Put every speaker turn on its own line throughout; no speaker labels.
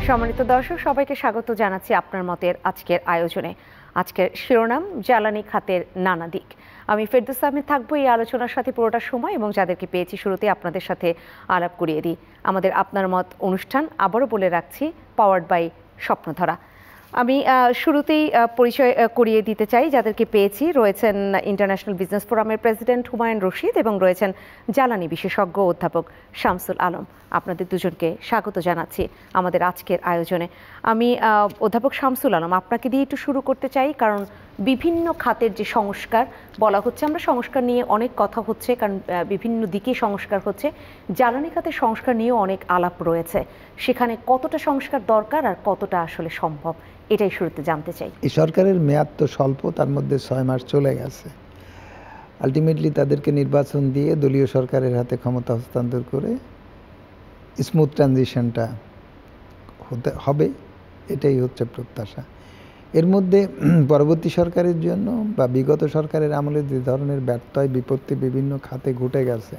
সম্মানিত দর্শক, সবাইকে স্বাগত জানাচ্ছি আপনার মতের আজকের আয়োজনে। আজকের শিরোনাম জ্বালানি খাতের নানা দিক। আমি ফেরদৌস আহমেদ থাকবো এই আলোচনার সাথে পুরোটা সময়, এবং যাদেরকে পেয়েছি শুরুতে আপনাদের সাথে আলাপ করিয়ে দিই। আমাদের আপনার মত অনুষ্ঠান আবারও বলে রাখছি, পাওয়ার্ড বাই স্বপ্নধারা। আমি শুরুতেই পরিচয় করিয়ে দিতে চাই যাদেরকে পেয়েছি। রয়েছেন ইন্টারন্যাশনাল বিজনেস ফোরামের প্রেসিডেন্ট হুমায়ুন রশিদ এবং রয়েছেন জ্বালানি বিশেষজ্ঞ অধ্যাপক শামসুল আলম। আপনাদের দুজনকে স্বাগত জানাচ্ছি আমাদের আজকের আয়োজনে। আমি অধ্যাপক শামসুল আলম, আপনাকে দিয়ে একটু শুরু করতে চাই, কারণ বিভিন্ন খাতের যে সংস্কার বলা হচ্ছে, আমরা সংস্কার নিয়ে অনেক কথা হচ্ছে, কারণ বিভিন্ন দিকে সংস্কার হচ্ছে। জ্বালানি খাতের সংস্কার নিয়েও অনেক আলাপ রয়েছে। সেখানে কতটা সংস্কার দরকার আর কতটা আসলে সম্ভব, এটাই শুরুতে জানতে চাই।
এই সরকারের মেয়াদ তো স্বল্প, তার মধ্যে 6 মাস চলে গেছে। আলটিমেটলি তাদেরকে নির্বাচন দিয়ে দলীয় সরকারের হাতে ক্ষমতা হস্তান্তর করে স্মুথ ট্রানজিশনটা হবে, এটাই হচ্ছে প্রত্যাশা। এর মধ্যে পরবর্তী সরকারের জন্য বা বিগত সরকারের আমলে যে ধরনের ব্যর্থয় বিপত্তি বিভিন্ন খাতে ঘটে গেছে,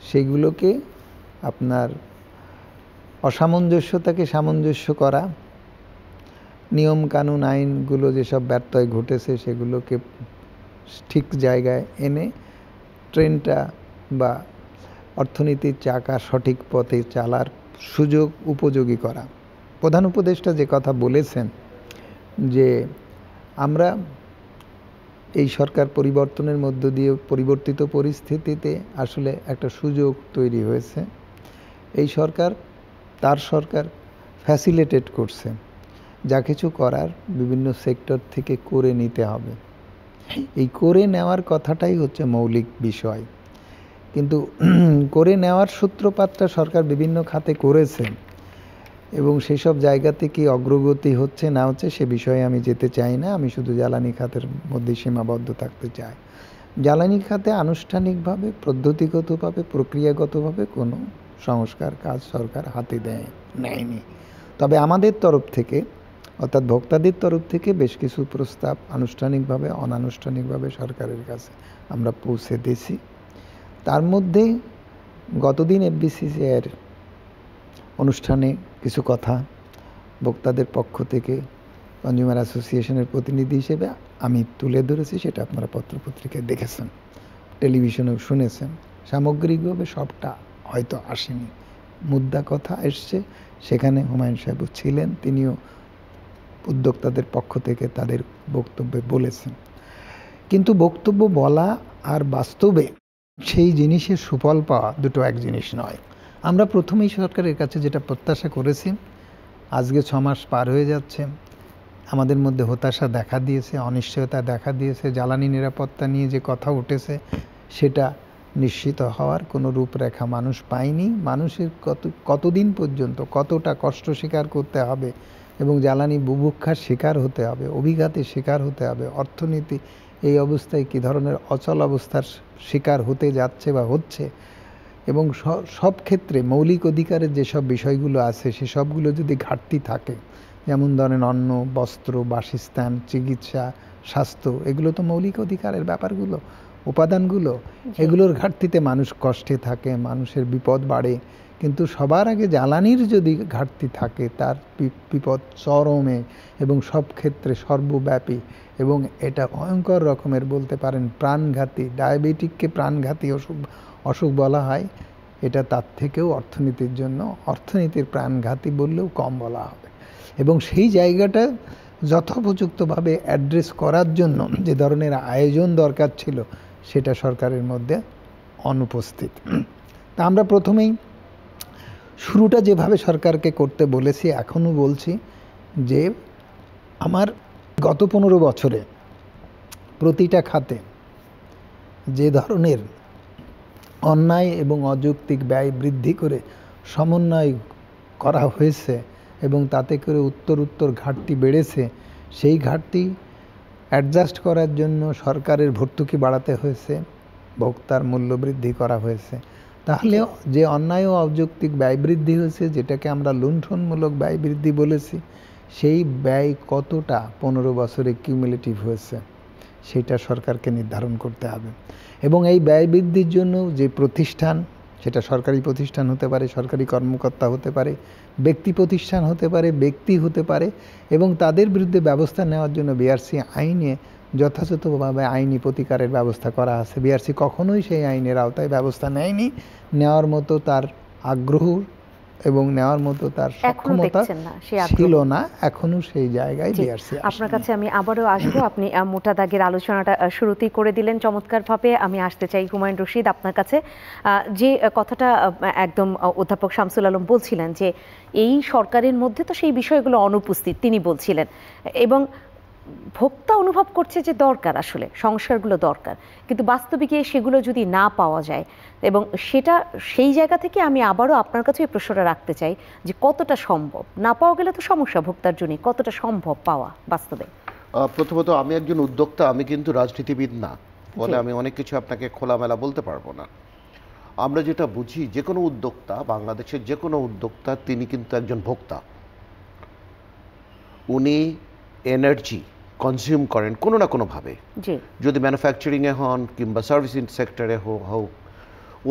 সেগুলোকে আপনার অসামঞ্জস্যতাকে সামঞ্জস্য করা, নিয়ম কানুন আইনগুলো যেসব ব্যর্থয় ঘটেছে সেগুলোকে ঠিক জায়গায় এনে ট্রেনটা বা অর্থনীতির চাকা সঠিক পথে চালার সুযোগ উপযোগী করা। প্রধান উপদেষ্টা যে কথা বলেছেন যে আমরা এই সরকার পরিবর্তনের মধ্য দিয়ে পরিবর্তিত পরিস্থিতিতে আসলে একটা সুযোগ তৈরি হয়েছে। এই সরকার তার সরকার ফ্যাসিলিটেট করছে, যা কিছু করার বিভিন্ন সেক্টর থেকে করে নিতে হবে। এই করে নেওয়ার কথাটাই হচ্ছে মৌলিক বিষয়। কিন্তু করে নেওয়ার সূত্রপাতটা সরকার বিভিন্ন খাতে করেছে, এবং সেসব জায়গাতে কি অগ্রগতি হচ্ছে না হচ্ছে সে বিষয়ে আমি যেতে চাই না। আমি শুধু জ্বালানি খাতের মধ্যে সীমাবদ্ধ থাকতে চাই। জ্বালানি খাতে আনুষ্ঠানিকভাবে, পদ্ধতিগতভাবে, প্রক্রিয়াগতভাবে কোনো সংস্কার কাজ সরকার হাতে নেয়নি। তবে আমাদের তরফ থেকে, অর্থাৎ ভোক্তাদের তরফ থেকে বেশ কিছু প্রস্তাব আনুষ্ঠানিকভাবে অনানুষ্ঠানিকভাবে সরকারের কাছে আমরা পৌঁছে দিয়েছি। তার মধ্যে গতদিন এফবিসিসিআইয়ের অনুষ্ঠানে কিছু কথা ভোক্তাদের পক্ষ থেকে কনজিউমার অ্যাসোসিয়েশনের প্রতিনিধি হিসেবে আমি তুলে ধরেছি। সেটা আপনারা পত্রপত্রিকায় দেখেছেন, টেলিভিশনেও শুনেছেন। সামগ্রিকভাবে সবটা হয়তো আসেনি, মুদ্রা কথা এসছে। সেখানে হুমায়ুন সাহেবও ছিলেন, তিনিও উদ্যোক্তাদের পক্ষ থেকে তাদের বক্তব্যে বলেছেন। কিন্তু বক্তব্য বলা আর বাস্তবে সেই জিনিসের সুফল পাওয়া দুটো এক জিনিস নয়। আমরা প্রথমেই সরকারের কাছে যেটা প্রত্যাশা করেছি, আজকে 6 মাস পার হয়ে যাচ্ছে, আমাদের মধ্যে হতাশা দেখা দিয়েছে, অনিশ্চয়তা দেখা দিয়েছে। জ্বালানি নিরাপত্তা নিয়ে যে কথা উঠেছে সেটা নিশ্চিত হওয়ার কোনো রূপরেখা মানুষ পায়নি। মানুষের কতদিন পর্যন্ত কতটা কষ্ট স্বীকার করতে হবে এবং জ্বালানি বুভুক্ষার শিকার হতে হবে, অভিঘাতের শিকার হতে হবে, অর্থনীতি এই অবস্থায় কী ধরনের অচল অবস্থার শিকার হতে যাচ্ছে বা হচ্ছে, এবং সব ক্ষেত্রে মৌলিক অধিকারের যেসব বিষয়গুলো আছে সেসবগুলো যদি ঘাটতি থাকে, যেমন ধরেন অন্ন, বস্ত্র, বাসস্থান, চিকিৎসা, স্বাস্থ্য, এগুলো তো মৌলিক অধিকারের ব্যাপারগুলো, উপাদানগুলো। এগুলোর ঘাটতিতে মানুষ কষ্টে থাকে, মানুষের বিপদ বাড়ে। কিন্তু সবার আগে জ্বালানির যদি ঘাটতি থাকে তার বিপদ চরমে এবং সব ক্ষেত্রে সর্বব্যাপী, এবং এটা ভয়ঙ্কর রকমের বলতে পারেন প্রাণঘাতী। ডায়াবেটিককে প্রাণঘাতী অসুখ বলা হয়, এটা তার থেকেও অর্থনীতির জন্য, অর্থনীতির প্রাণঘাতী বললেও কম বলা হবে। এবং সেই জায়গাটা যথোপযুক্তভাবে অ্যাড্রেস করার জন্য যে ধরনের আয়োজন দরকার ছিল সেটা সরকারের মধ্যে অনুপস্থিত। তা আমরা প্রথমেই শুরুটা যেভাবে সরকারকে করতে বলেছি, এখনও বলছি যে আমার গত 15 বছরে প্রতিটা খাতে যে ধরনের অন্যায় এবং অযৌক্তিক ব্যয় বৃদ্ধি করে সমন্বয় করা হয়েছে এবং তাতে করে উত্তর ঘাটতি বেড়েছে, সেই ঘাটতি অ্যাডজাস্ট করার জন্য সরকারের ভর্তুকি বাড়াতে হয়েছে, ভোক্তার মূল্য বৃদ্ধি করা হয়েছে। তাহলে যে অন্যায় ও অযৌক্তিক ব্যয় বৃদ্ধি হয়েছে, যেটাকে আমরা লুণ্ঠনমূলক ব্যয় বৃদ্ধি বলেছি, সেই ব্যয় কতটা 15 বছরে কিউমুলেটিভ হয়েছে সেটা সরকারকে নির্ধারণ করতে হবে। এবং এই ব্যয় বৃদ্ধির জন্য যে প্রতিষ্ঠান সেটা সরকারি প্রতিষ্ঠান হতে পারে, সরকারি কর্মকর্তা হতে পারে, ব্যক্তি প্রতিষ্ঠান হতে পারে, ব্যক্তি হতে পারে, এবং তাদের বিরুদ্ধে ব্যবস্থা নেওয়ার জন্য বিআরসি আইনে যথাযথভাবে আইনি প্রতিকারের ব্যবস্থা করা আছে। বিআরসি কখনোই সেই আইনের আওতায় ব্যবস্থা নেয়নি, নেওয়ার মতো তার আগ্রহ এবং নেওয়ার মতো তার সক্ষমতা ছিল না, এখনো সেই জায়গায় বিআরসি।
আপনার কাছে আমি আবারও আসবো, আপনি মোটা দাগের আলোচনাটা শুরুতেই করে দিলেন চমৎকারভাবে। আমি আসতে চাই হুমায়ুন রশিদ আপনার কাছে। যে কথাটা একদম অধ্যাপক শামসুল আলম বলছিলেন যে এই সরকারের মধ্যে তো সেই বিষয়গুলো অনুপস্থিত, তিনি বলছিলেন, এবং ভোক্তা অনুভব করছে যে দরকার, আসলে সংস্কারগুলো দরকার, কিন্তু বাস্তবে গিয়ে সেগুলো যদি না পাওয়া যায়, এবং সেটা সেই জায়গা থেকে আমি আবারও আপনার কাছে এই প্রশ্নটা রাখতে চাই যে কতটা সম্ভব, না পাওয়া গেলে তো সমস্যা ভোক্তার জন্য, কতটা সম্ভব পাওয়া বাস্তবে?
প্রথমত আমি একজন উদ্যোক্তা, আমি কিন্তু রাজনীতিবিদ না, বলে আমি অনেক কিছু আপনাকে খোলামেলা বলতে পারবো না। আমরা যেটা বুঝি, যে কোনো উদ্যোক্তা, বাংলাদেশের যে কোনো উদ্যোক্তা, তিনি কিন্তু একজন ভোক্তা। উনি এনার্জি কনজিউম করেন কোনো না কোনোভাবে, যদি ম্যানুফ্যাকচারিংয়ে হন কিংবা সার্ভিসিং সেক্টরে হোক।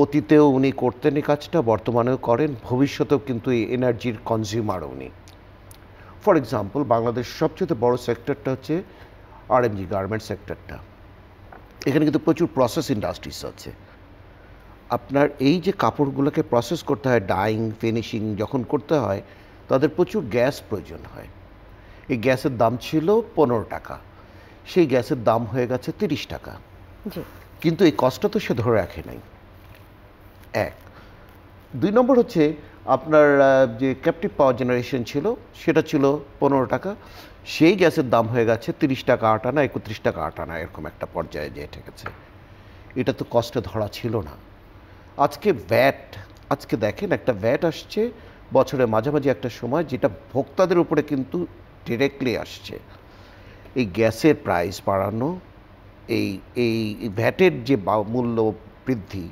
অতীতেও উনি করতেন এই কাজটা, বর্তমানেও করেন, ভবিষ্যতেও কিন্তু এই এনার্জির কনজিউমার উনি। ফর এক্সাম্পল, বাংলাদেশ সবচেয়ে বড় সেক্টরটা হচ্ছে আরএমজি গার্মেন্ট সেক্টরটা। এখানে কিন্তু প্রচুর প্রসেস ইন্ডাস্ট্রিজ আছে। আপনার এই যে কাপড়গুলোকে প্রসেস করতে হয়, ডাইং ফিনিশিং যখন করতে হয়, তাদের প্রচুর গ্যাস প্রয়োজন হয়। এই গ্যাসের দাম ছিল 15 টাকা, সেই গ্যাসের দাম হয়ে গেছে 30 টাকা। কিন্তু এই কষ্টটা তো সে ধরে রাখে নাই, এক। 2 নম্বর হচ্ছে আপনার যে ক্যাপটিভ পাওয়ার জেনারেশন ছিল, সেটা ছিল 15 টাকা, সেই গ্যাসের দাম হয়ে গেছে 30 টাকা 8 আনা, 31 টাকা 8 আনা, এরকম একটা পর্যায়ে যেয়ে ঠেকেছে। এটা তো কষ্টে ধরা ছিল না। আজকে ভ্যাট, আজকে দেখেন একটা ভ্যাট আসছে বছরের মাঝামাঝি একটা সময়, যেটা ভোক্তাদের উপরে কিন্তু ডিরেক্টলি আসছে। এই গ্যাসের প্রাইস বাড়ানো, এই এই ভ্যাটের যে মূল্য বৃদ্ধি,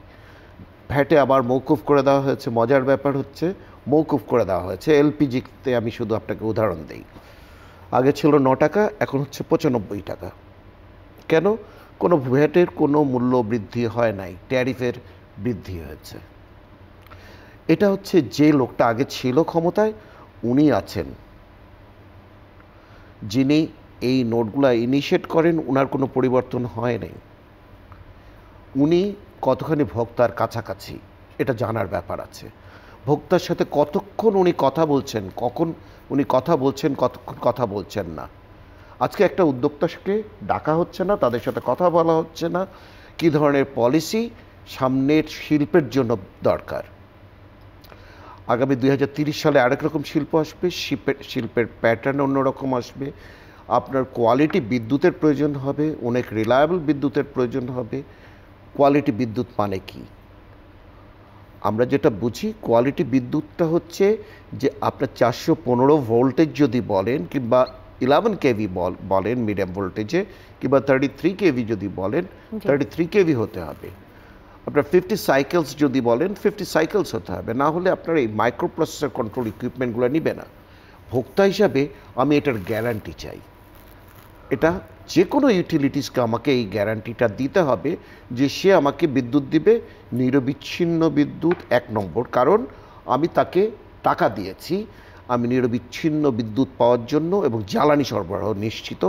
ভ্যাটে আবার মৌকুফ করে দেওয়া হয়েছে। মজার ব্যাপার হচ্ছে মৌকুফ করে দেওয়া হয়েছে এলপিজিতে। আমি শুধু আপনাকে উদাহরণ দিই, আগে ছিল 9 টাকা, এখন হচ্ছে 95 টাকা। কেন? কোনো ভ্যাটের কোনো মূল্য বৃদ্ধি হয় নাই, ট্যারিফের বৃদ্ধি হয়েছে। এটা হচ্ছে যে লোকটা আগে ছিল ক্ষমতায়, উনি আছেন, যিনি এই নোটগুলো ইনিশিয়েট করেন, ওনার কোনো পরিবর্তন হয় নাই। উনি কতখানি ভোক্তার কাছাকাছি, এটা জানার ব্যাপার আছে। ভোক্তার সাথে কতক্ষণ উনি কথা বলছেন, কখন উনি কথা বলছেন, কতক্ষণ কথা বলছেন না। আজকে একটা উদ্যোক্তাকে ডাকা হচ্ছে না, তাদের সাথে কথা বলা হচ্ছে না, কী ধরনের পলিসি সামনের শিল্পের জন্য দরকার। আগামী 2030 সালে আরেক রকম শিল্প আসবে, শিল্পের প্যাটার্ন অন্যরকম আসবে। আপনার কোয়ালিটি বিদ্যুতের প্রয়োজন হবে, অনেক রিলায়েবল বিদ্যুতের প্রয়োজন হবে। কোয়ালিটি বিদ্যুৎ মানে কি? আমরা যেটা বুঝি, কোয়ালিটি বিদ্যুৎটা হচ্ছে যে আপনার 415 ভোল্টেজ যদি বলেন, কিংবা 11 কেভি বলেন মিডিয়াম ভোল্টেজে, কিংবা 33 কেভি যদি বলেন, 33 কেভি হতে হবে। আপনার 50 সাইকেলস যদি বলেন, 50 সাইকেলস হতে হবে, না হলে আপনার এই মাইক্রো প্রসেসর কন্ট্রোল ইকুইপমেন্টগুলো নিবে না। ভোক্তা হিসাবে আমি এটার গ্যারান্টি চাই। এটা যে কোনো ইউটিলিটিসকে আমাকে এই গ্যারান্টিটা দিতে হবে যে সে আমাকে বিদ্যুৎ দিবে, নিরবিচ্ছিন্ন বিদ্যুৎ, 1 নম্বর। কারণ আমি তাকে টাকা দিয়েছি আমি নিরবিচ্ছিন্ন বিদ্যুৎ পাওয়ার জন্য, এবং জ্বালানি সরবরাহ নিশ্চিত,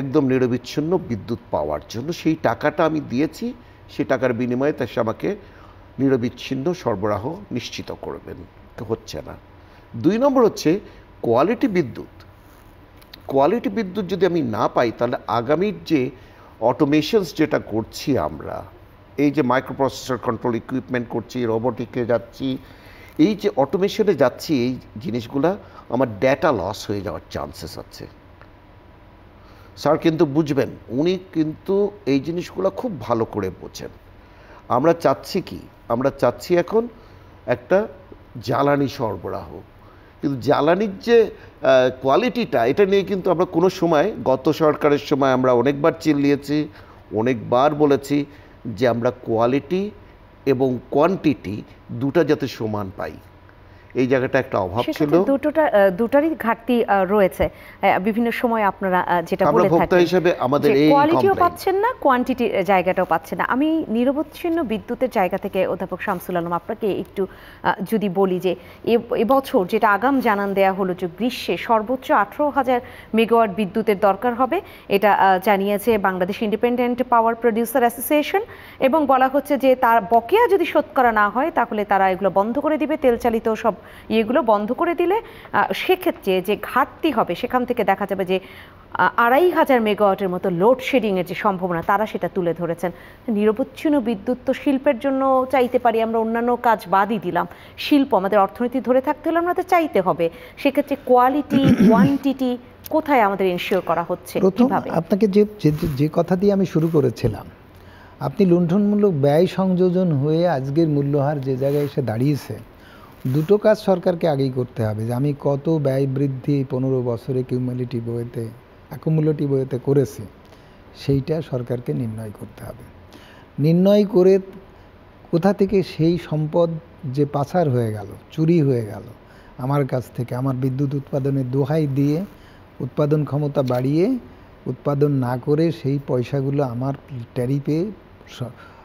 একদম নিরবিচ্ছিন্ন বিদ্যুৎ পাওয়ার জন্য। সেই টাকাটা আমি দিয়েছি, সেই টাকার বিনিময়ে তা সে আমাকে নিরবিচ্ছিন্ন সরবরাহ নিশ্চিত করবেন, হচ্ছে না। 2 নম্বর হচ্ছে কোয়ালিটি বিদ্যুৎ। কোয়ালিটি বিদ্যুৎ যদি আমি না পাই, তাহলে আগামীর যে অটোমেশনস যেটা করছি আমরা, এই যে মাইক্রো প্রসেসর কন্ট্রোল ইকুইপমেন্ট করছি, রোবোটিকে যাচ্ছি, এই যে অটোমেশনে যাচ্ছি, এই জিনিসগুলা আমার ডেটা লস হয়ে যাওয়ার চান্সেস আছে। স্যার কিন্তু বুঝবেন, উনি কিন্তু এই জিনিসগুলো খুব ভালো করে বোঝেন। আমরা চাচ্ছি কি? আমরা চাচ্ছি এখন একটা জ্বালানি সরবরাহ, কিন্তু জ্বালানির যে কোয়ালিটিটা, এটা নিয়ে কিন্তু আমরা কোনো সময়, গত সরকারের সময় আমরা অনেকবার চিল্লিয়েছি, অনেকবার বলেছি যে আমরা কোয়ালিটি এবং কোয়ান্টিটি দুটা যাতে সমান পাই। এই জায়গাটা একটা অভাব ছিল।
দুটারই ঘাটতি রয়েছে। বিভিন্ন সময় আপনারা যেটা বলে থাকেন,
ভোক্তা হিসেবে আমাদের এই
কোয়ালিটিও পাচ্ছেন না, কোয়ান্টিটি জায়গাটাও পাচ্ছেন না। আমি নিরবচ্ছিন্ন বিদ্যুতের জায়গা থেকে অধ্যাপক শামসুল আলম আপনাকে একটু যদি বলি যে এবছর যেটা আগাম জানান দেয়া হলো যে গ্রীষ্মে সর্বোচ্চ 18,000 মেগাওয়াট বিদ্যুতের দরকার হবে, এটা জানিয়েছে Bangladesh independent power producer association, এবং বলা হচ্ছে যে তার বকেয়া যদি শোধ করা না হয় তাহলে তারা এগুলো বন্ধ করে দিবে, তেল চালিত সব ইয়েগুলো বন্ধ করে দিলে সেক্ষেত্রে যে ঘাটতি হবে সেখান থেকে দেখা যাবে যে 2,500 মেগাওয়াটের মতো লোডশেডিংয়ের যে সম্ভাবনা তারা সেটা তুলে ধরেছেন। নিরবচ্ছিন্ন বিদ্যুৎ তো শিল্পের জন্য চাইতে পারি আমরা, অন্যান্য কাজ বাদই দিলাম, শিল্প আমাদের অর্থনীতি ধরে থাকতে হলে আমাদের চাইতে হবে, সেক্ষেত্রে কোয়ালিটি কোয়ান্টিটি কোথায় আমাদের এনশিওর করা হচ্ছে? কিভাবে?
আপনাকে যে কথা দিয়ে আমি শুরু করেছিলাম, আপনি লুণ্ঠনমূলক ব্যয় সংযোজন হয়ে আজকের মূল্যহার যে জায়গায় এসে দাঁড়িয়েছে, দুটো কাজ সরকারকে আগেই করতে হবে, যে আমি কত ব্যয় বৃদ্ধি 15 বছরে অ্যাকুমুলেটিভ ওয়েতে করেছি, সেইটা সরকারকে নির্ণয় করতে হবে। নির্ণয় করে কোথা থেকে সেই সম্পদ যে পাচার হয়ে গেল, চুরি হয়ে গেল আমার কাছ থেকে, আমার বিদ্যুৎ উৎপাদনের দোহাই দিয়ে উৎপাদন ক্ষমতা বাড়িয়ে উৎপাদন না করে সেই পয়সাগুলো আমার ট্যারিফে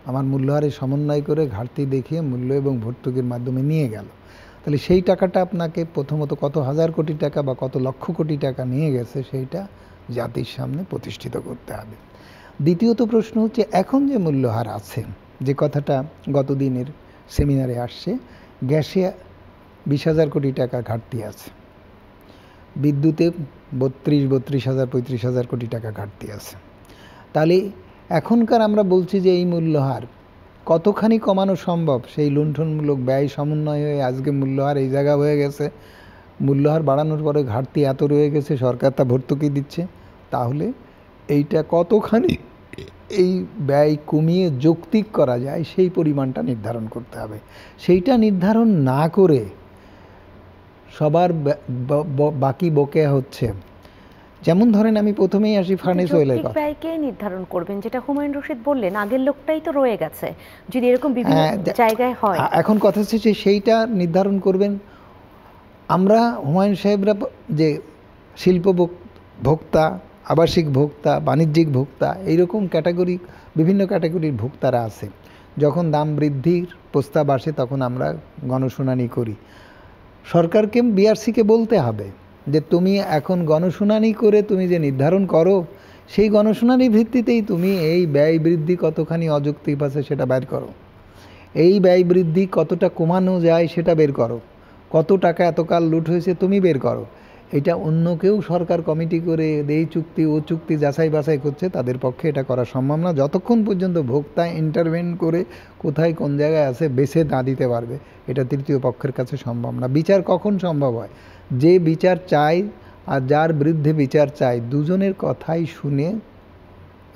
আমার মূল্যহারে সমন্বয় করে ঘাটতি দেখিয়ে মূল্য এবং ভর্তুকির মাধ্যমে নিয়ে গেল, তাহলে সেই টাকাটা আপনাকে প্রথমত কত হাজার কোটি টাকা বা কত লক্ষ কোটি টাকা নিয়ে গেছে সেইটা জাতির সামনে প্রতিষ্ঠিত করতে হবে। দ্বিতীয়ত প্রশ্ন হচ্ছে, এখন যে মূল্যহার আছে, যে কথাটা গতদিনের সেমিনারে আসছে, গ্যাসে 20,000 কোটি টাকা ঘাটতি আছে, বিদ্যুতে 35,000 কোটি টাকা ঘাটতি আছে। তাহলে এখনকার আমরা বলছি যে এই মূল্যহার কতখানি কমানো সম্ভব, সেই লুণ্ঠনমূলক ব্যয় সমন্বয় হয়ে আজকে মূল্যহার এই জায়গা হয়ে গেছে। মূল্যহার বাড়ানোর পরে ঘাটতি এত রয়ে গেছে, সরকার তা ভর্তুকি দিচ্ছে, তাহলে এইটা কতখানি এই ব্যয় কমিয়ে যৌক্তিক করা যায় সেই পরিমাণটা নির্ধারণ করতে হবে। সেইটা নির্ধারণ না করে সবার বাকি বকেয়া হচ্ছে। যেমন ধরেন, আমি প্রথমেই আসি ফার্নেস অয়েলের কথা।
ব্যয়কে নির্ধারণ করবেন, যেটা হুমায়ুন রশিদ বললেন, আগের লোকটাই তো রয়ে গেছে, যদি এরকম বিভিন্ন জায়গায় হয়।
এখন কথা হচ্ছে যে সেইটা নির্ধারণ করবেন। আমরা হুমায়ুন সাহেবরা যে শিল্প ভোক্তা, আবাসিক ভোক্তা, বাণিজ্যিক ভোক্তা, এইরকম ক্যাটাগরি, বিভিন্ন ক্যাটাগরির ভোক্তারা আছে। যখন দাম বৃদ্ধির প্রস্তাব আসে তখন আমরা গণশুনানি করি। সরকারকে, বিআরসিকে বলতে হবে যে তুমি এখন গণশুনানি করে তুমি যে নির্ধারণ করো, সেই গণশুনানির ভিত্তিতেই তুমি এই ব্যয় বৃদ্ধি কতখানি অযৌক্তিক আছে সেটা বের করো, এই ব্যয় বৃদ্ধি কতটা কমানো যায় সেটা বের করো, কত টাকা এতকাল লুট হয়েছে তুমি বের করো। এটা অন্য কেউ সরকার কমিটি করে এই চুক্তি ও চুক্তি যাচাই বাছাই করছে, তাদের পক্ষে এটা করা সম্ভব না, যতক্ষণ পর্যন্ত ভোক্তা ইন্টারভেন করে কোথায় কোন জায়গায় আছে বেছে না দিতে পারবে, এটা তৃতীয় পক্ষের কাছে সম্ভব না। বিচার কখন সম্ভব হয়? যে বিচার চাই আর যার বিরুদ্ধে বিচার চাই, দুজনের কথাই শুনে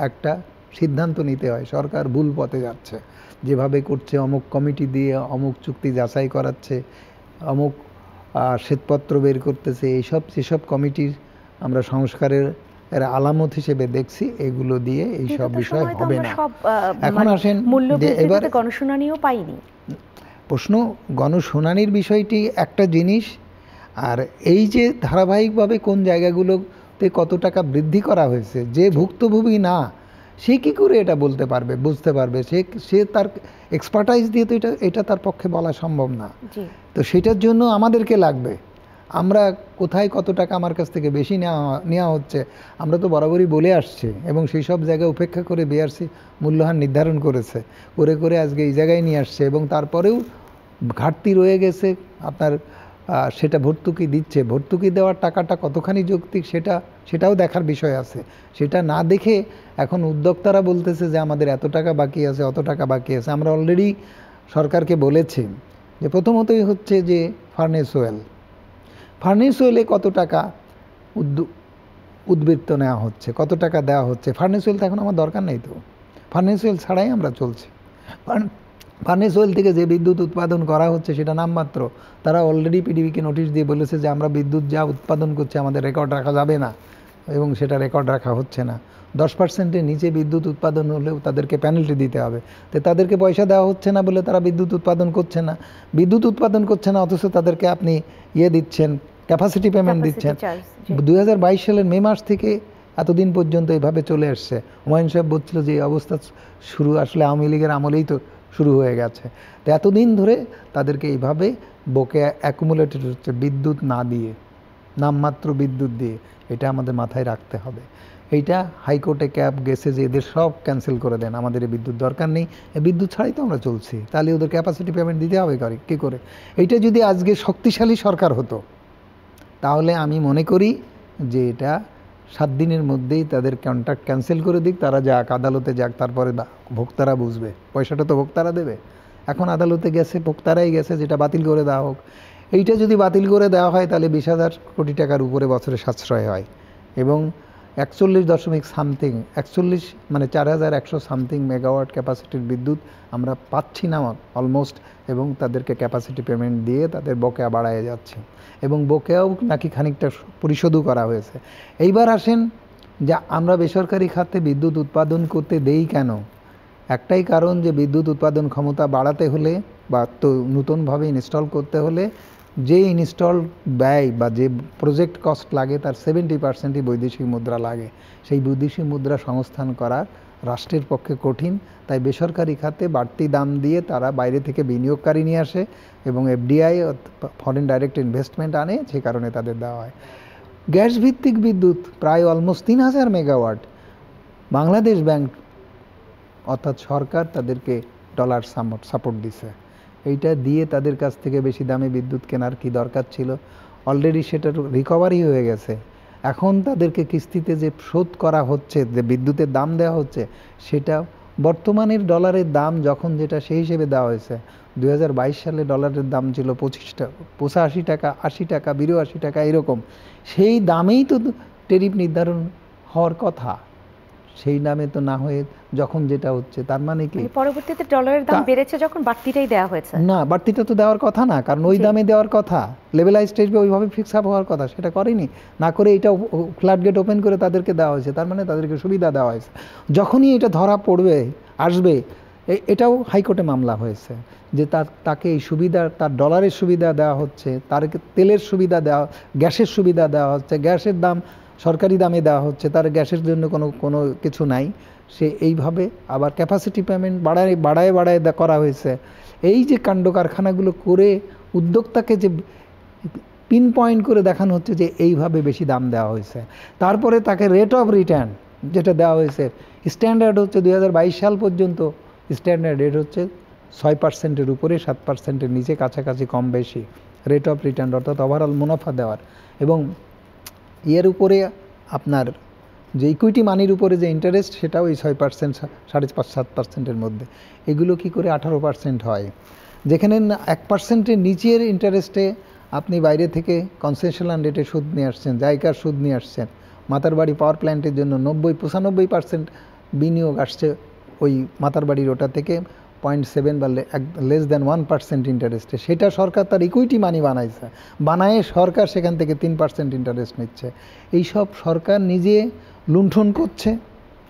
একটা সিদ্ধান্ত নিতে হয়। সরকার ভুল পথে যাচ্ছে, যেভাবে করছে, অমুক কমিটি দিয়ে অমুক চুক্তি যাচাই করাচ্ছে, অমুক শ্বেতপত্র বের করতেছে, এইসব যেসব কমিটির আমরা সংস্কারের আলামত হিসেবে দেখছি, এগুলো দিয়ে এইসব বিষয় হবে না। এখন আসেন,
এবার গণশুনানিও পাইনি।
প্রশ্ন, গণশুনানির বিষয়টি একটা জিনিস, আর এই যে ধারাবাহিকভাবে কোন জায়গাগুলোতে কত টাকা বৃদ্ধি করা হয়েছে, যে ভুক্তভোগী না সে কী করে এটা বলতে পারবে, বুঝতে পারবে? সে তার এক্সপার্টাইজ দিয়ে তো এটা তার পক্ষে বলা সম্ভব না। তো সেটার জন্য আমাদেরকে লাগবে, আমরা কোথায় কত টাকা আমার কাছ থেকে বেশি নেওয়া হচ্ছে আমরা তো বরাবরই বলে আসছি, এবং সেই সব জায়গায় উপেক্ষা করে বিআরসি মূল্যহার নির্ধারণ করেছে, করে আজকে এই জায়গায় নিয়ে আসছে, এবং তারপরেও ঘাটতি রয়ে গেছে আপনার, সেটা ভর্তুকি দিচ্ছে। ভর্তুকি দেওয়ার টাকাটা কতখানি যৌক্তিক সেটাও দেখার বিষয় আছে। সেটা না দেখে এখন উদ্যোক্তারা বলতেছে যে আমাদের এত টাকা বাকি আছে, অত টাকা বাকি আছে। আমরা অলরেডি সরকারকে বলেছি যে প্রথমতই হচ্ছে যে ফার্নেস ওয়েলে কত টাকা উদ্বৃত্ত নেওয়া হচ্ছে, কত টাকা দেওয়া হচ্ছে। ফার্নেস ওয়েল তো এখন আমার দরকার নেই, তো ফার্নেস ওয়েল ছাড়াই আমরা চলছি। ফার্নেস ওয়েল থেকে যে বিদ্যুৎ উৎপাদন করা হচ্ছে সেটা নামমাত্র। তারা অলরেডি পিডিবিকে নোটিশ দিয়ে বলেছে যে আমরা বিদ্যুৎ যা উৎপাদন করছি আমাদের রেকর্ড রাখা যাবে না, এবং সেটা রেকর্ড রাখা হচ্ছে না। 10%-এর নিচে বিদ্যুৎ উৎপাদন হলেও তাদেরকে পেনাল্টি দিতে হবে। তো তাদেরকে পয়সা দেওয়া হচ্ছে না বলে তারা বিদ্যুৎ উৎপাদন করছে না, অথচ তাদেরকে আপনি দিচ্ছেন, ক্যাপাসিটি পেমেন্ট দিচ্ছেন। 2022 সালের মে মাস থেকে এতদিন পর্যন্ত এভাবে চলে আসছে। হুমায়ুন সাহেব বলছিল যে এই অবস্থা শুরু আসলে আওয়ামী লীগের আমলেই তো শুরু হয়ে গেছে। তো এতদিন ধরে তাদেরকে এইভাবে বকেয়া অ্যাকুমুলেটেড হচ্ছে বিদ্যুৎ না দিয়ে, নামমাত্র বিদ্যুৎ দিয়ে। এটা আমাদের মাথায় রাখতে হবে। এইটা হাইকোর্টে ক্যাব গেছে যে এদের সব ক্যান্সেল করে দেন, আমাদের এই বিদ্যুৎ দরকার নেই, এই বিদ্যুৎ ছাড়াই তো আমরা চলছি, তাহলে ওদের ক্যাপাসিটি পেমেন্ট দিতে হবে কী করে? এইটা যদি আজকে শক্তিশালী সরকার হতো তাহলে আমি মনে করি যে এটা 7 দিনের মধ্যেই তাদের কন্ট্রাক্ট ক্যান্সেল করে দিক, তারা যাক, আদালতে যাক, তারপরে ভোক্তারা বুঝবে, পয়সাটা তো ভোক্তারা দেবে। এখন আদালতে গেছে, ভোক্তারাই গেছে, যেটা বাতিল করে দেওয়া হোক। এইটা যদি বাতিল করে দেওয়া হয় তাহলে 20,000 কোটি টাকার উপরে বছরে সাশ্রয় হয় এবং 41 মানে 4,100 সামথিং মেগাওয়াট ক্যাপাসিটির বিদ্যুৎ আমরা পাচ্ছি না অলমোস্ট, এবং তাদেরকে ক্যাপাসিটি পেমেন্ট দিয়ে তাদের বকেয়া বাড়ায় যাচ্ছে এবং বকেয়াও নাকি খানিকটা পরিশোধও করা হয়েছে। এইবার আসেন যে আমরা বেসরকারি খাতে বিদ্যুৎ উৎপাদন করতে দেই কেন? একটাই কারণ যে বিদ্যুৎ উৎপাদন ক্ষমতা বাড়াতে হলে বা তো নতুনভাবে ইনস্টল করতে হলে যে ইনস্টল ব্যয় বা যে প্রজেক্ট কস্ট লাগে তার 70%ই বৈদেশিক মুদ্রা লাগে। সেই বৈদেশিক মুদ্রা সংস্থান করা রাষ্ট্রের পক্ষে কঠিন, তাই বেসরকারি খাতে বাড়তি দাম দিয়ে তারা বাইরে থেকে বিনিয়োগকারী নিয়ে আসে এবং এফডিআই ফরেন ডাইরেক্ট ইনভেস্টমেন্ট আনে, যে কারণে তাদের দেওয়া হয়। গ্যাস ভিত্তিক বিদ্যুৎ প্রায় অলমোস্ট 3,000 মেগাওয়াট। বাংলাদেশ ব্যাংক অর্থাৎ সরকার তাদেরকে ডলার সাপোর্ট দিছে। এইটা দিয়ে তাদের কাছ থেকে বেশি দামে বিদ্যুৎ কেনার কি দরকার ছিল? অলরেডি সেটার রিকভারি হয়ে গেছে। এখন তাদেরকে কিস্তিতে যে শোধ করা হচ্ছে, যে বিদ্যুতের দাম দেওয়া হচ্ছে, সেটা বর্তমানের ডলারের দাম যখন যেটা সেই হিসেবে দেওয়া হয়েছে। 2022 সালে ডলারের দাম ছিল 85 টাকা, 80 টাকা, 82 টাকা এরকম। সেই দামেই তো ট্যারিফ নির্ধারণ হওয়ার কথা, সেই নামে তো না হয়ে যখন যেটা হচ্ছে, তার মানে কি
পরবর্তীতে ডলারের দাম বেড়েছে যখন বাড়তিটাই দেওয়া হয়েছে?
না, বাড়তিটা তো দেওয়ার কথা না, কারণ ওই দামে দেওয়ার কথা, লেভেলাইজড টেরিফে ওইভাবে ফিক্স আপ হওয়ার কথা, সেটা করেনি। না করে এটা ফ্ল্যাট গেট ওপেন করে তাদেরকে দেওয়া হয়েছে, তার মানে তাদেরকে সুবিধা দেওয়া হয়েছে। যখনই এটা ধরা পড়বে আসবে, এটাও হাইকোর্টে মামলা হয়েছে যে তাকে এই সুবিধা, তার ডলারের সুবিধা দেওয়া হচ্ছে, তার তেলের সুবিধা দেওয়া, গ্যাসের সুবিধা দেওয়া হচ্ছে, গ্যাসের দাম সরকারি দামে দেওয়া হচ্ছে, তার গ্যাসের জন্য কোনো কিছু নাই। সে এইভাবে আবার ক্যাপাসিটি পেমেন্ট বাড়ায় করা হয়েছে। এই যে কাণ্ড কারখানাগুলো করে উদ্যোক্তাকে যে পিন পয়েন্ট করে দেখানো হচ্ছে যে এইভাবে বেশি দাম দেওয়া হয়েছে। তারপরে তাকে রেট অফ রিটার্ন যেটা দেওয়া হয়েছে, স্ট্যান্ডার্ড হচ্ছে 2022 সাল পর্যন্ত স্ট্যান্ডার্ড রেট হচ্ছে 6%-এর উপরে, 7%-এর নিচে, কাছাকাছি কম বেশি রেট অফ রিটার্ন, অর্থাৎ ওভারঅল মুনাফা দেওয়ার। এবং এর উপরে আপনার যে ইকুইটি মানির উপরে যে ইন্টারেস্ট, সেটাও এই 6%, 5.5-7%-এর মধ্যে। এগুলো কি করে 18% হয়? যেখানে 1%-এর নিচের ইন্টারেস্টে আপনি বাইরে থেকে কনসেশনাল রেটে সুদ নিয়ে আসছেন, জায়গার সুদ নিয়ে আসছেন। মাতারবাড়ি পাওয়ার প্ল্যান্টের জন্য 95% বিনিয়োগ আসছে ওই মাতারবাড়ির ওটা থেকে 0.7 বা লেস দ্যান 1% ইন্টারেস্টে। সেটা সরকার তার ইকুইটি মানি বানায় সরকার সেখান থেকে 3% ইন্টারেস্ট নিচ্ছে। এইসব সরকার নিজে লুণ্ঠন করছে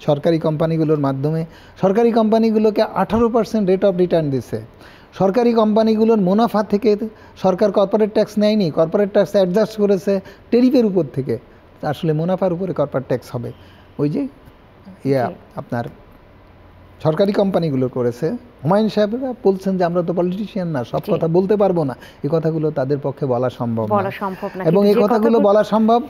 সরকারি কোম্পানিগুলোর মাধ্যমে। সরকারি কোম্পানিগুলোকে 18% রেট অফ রিটার্ন দিছে। সরকারি কোম্পানিগুলোর মুনাফা থেকে সরকার কর্পোরেট ট্যাক্স নেয়নি, কর্পোরেট ট্যাক্স অ্যাডজাস্ট করেছে টেরিফের উপর থেকে। আসলে মুনাফার উপরে কর্পোরেট ট্যাক্স হবে। ওই যে আপনার সরকারি কোম্পানিগুলো করেছে। হুমায়ুন সাহেবরা বলছেন যে আমরা তো পলিটিশিয়ান না, সব কথা বলতে পারবো না। এই কথাগুলো তাদের পক্ষে বলা সম্ভব না, এবং এই কথাগুলো বলা সম্ভব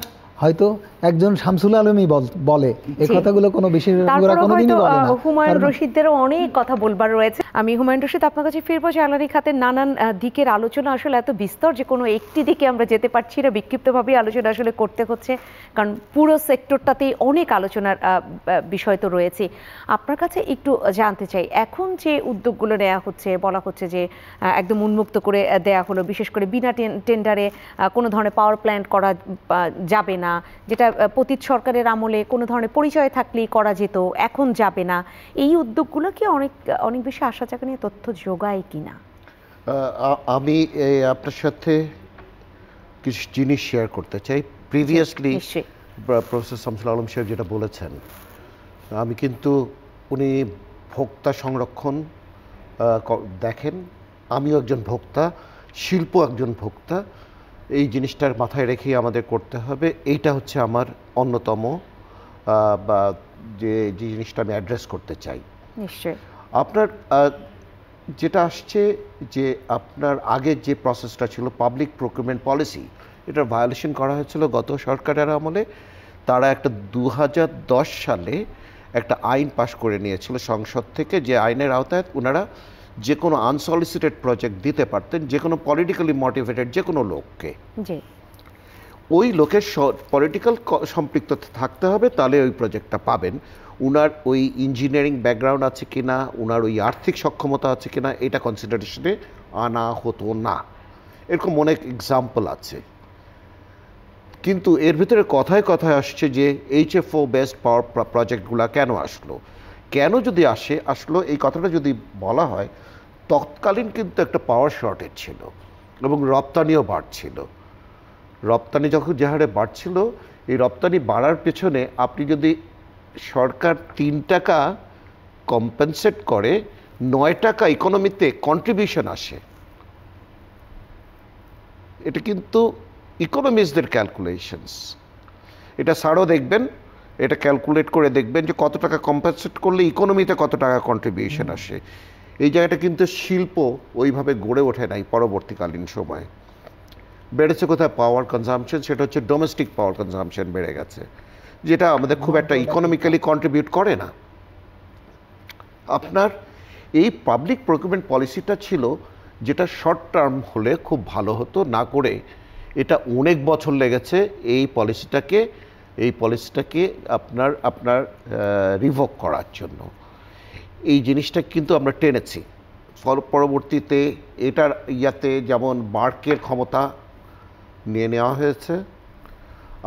হয়তো একজন শামসুল আলমই বলে। এই কথাগুলো কোনো বিশেষজ্ঞরা কোনোদিনই বলে না।
হুমায়ুন রশিদেরও অনেক কথা বলবার রয়েছে। আমি হুমায়ুন রশিদ, আপনার কাছে ফিরবো। জ্বালানি খাতের নানান দিকের আলোচনা আসলে এত বিস্তর যে কোনো একটি দিকে আমরা যেতে পারছি না, বিক্ষিপ্তভাবেই আলোচনা আসলে করতে হচ্ছে, কারণ পুরো সেক্টরটাতেই অনেক আলোচনার বিষয় তো রয়েছে। আপনার কাছে একটু জানতে চাই, এখন যে উদ্যোগগুলো নেওয়া হচ্ছে, বলা হচ্ছে যে একদম উন্মুক্ত করে দেয়া হলো, বিশেষ করে বিনা টেন্ডারে কোনো ধরনের পাওয়ার প্ল্যান্ট করা যাবে না, যেটা পতিত সরকারের আমলে কোনো ধরনের পরিচয় থাকলেই করা যেত, এখন যাবে না। এই উদ্যোগগুলো কি অনেক বেশি আশা জাগানিয়ে তথ্য যোগায় কিনা?
আমি আপনার সাথে কিছু জিনিস শেয়ার করতে চাই। প্রিভিয়াসলি প্রফেসর শামসুল আলম সাহেব যেটা বলেছেন, আমি কিন্তু উনি ভোক্তা সংরক্ষণ দেখেন, আমিও একজন ভোক্তা, শিল্প একজন ভোক্তা, এই জিনিসটার মাথায় রেখেই আমাদের করতে হবে। এইটা হচ্ছে আমার অন্যতম বা যে জিনিসটা আমি অ্যাড্রেস করতে চাই।
নিশ্চয়ই
আপনার যেটা আসছে যে আপনার আগে যে প্রসেসটা ছিল পাবলিক প্রকিউরমেন্ট পলিসি, এটার ভায়োলেশন করা হয়েছিল গত সরকারের আমলে। তারা একটা 2010 সালে একটা আইন পাশ করে নিয়েছিল সংসদ থেকে, যে আইনের আওতায় ওনারা যে কোনো আনসলিসিটেড প্রজেক্ট দিতে পারতেন যে কোনো পলিটিক্যালি মোটিভেটেড যে কোনো লোককে। ওই লোকের পলিটিক্যাল সম্পৃক্ততা থাকতে হবে, তাহলে ওই প্রজেক্টটা পাবেন। উনার ওই ইঞ্জিনিয়ারিং ব্যাকগ্রাউন্ড আছে কিনা, উনার ওই আর্থিক সক্ষমতা আছে কিনা, এটা কনসিডারেশনে আনা হতো না। এরকম অনেক এক্সাম্পল আছে। কিন্তু এর ভিতরে কথায় কথায় আসছে যে HFO বেসড পাওয়ার প্রজেক্টগুলো কেন আসলো, কেন যদি আসলো এই কথাটা যদি বলা হয়, তৎকালীন কিন্তু একটা পাওয়ার শর্টেজ ছিল এবং রপ্তানিও বাড়ছিল। রপ্তানি যখন যে হারে বাড়ছিল, এই রপ্তানি বাড়ার পেছনে আপনি যদি সরকার 3 টাকা কম্পেনসেট করে, 9 টাকা ইকোনমিতে কন্ট্রিবিউশন আসে। এটা কিন্তু ইকোনমিস্টদের ক্যালকুলেশনস। এটা স্যারও দেখবেন, এটা ক্যালকুলেট করে দেখবেন যে কত টাকা কম্পেনসেট করলে ইকোনমিতে কত টাকা কন্ট্রিবিউশন আসে। এই জায়গাটা কিন্তু শিল্প ওইভাবে গড়ে ওঠে নাই পরবর্তীকালীন সময়ে। বেড়েছে কোথায় পাওয়ার কনজাম্পশন, সেটা হচ্ছে ডোমেস্টিক পাওয়ার কনজাম্পশন বেড়ে গেছে, যেটা আমাদের খুব একটা ইকোনমিক্যালি কন্ট্রিবিউট করে না। আপনার এই পাবলিক প্রকিউরমেন্ট পলিসিটা ছিল যেটা শর্ট টার্ম হলে খুব ভালো হতো, না করে এটা অনেক বছর লেগেছে এই পলিসিটাকে আপনার রিভোক করার জন্য। এই জিনিসটা কিন্তু আমরা টেনেছি। পরবর্তীতে এটার যেমন বার্কের ক্ষমতা নিয়ে নেওয়া হয়েছে,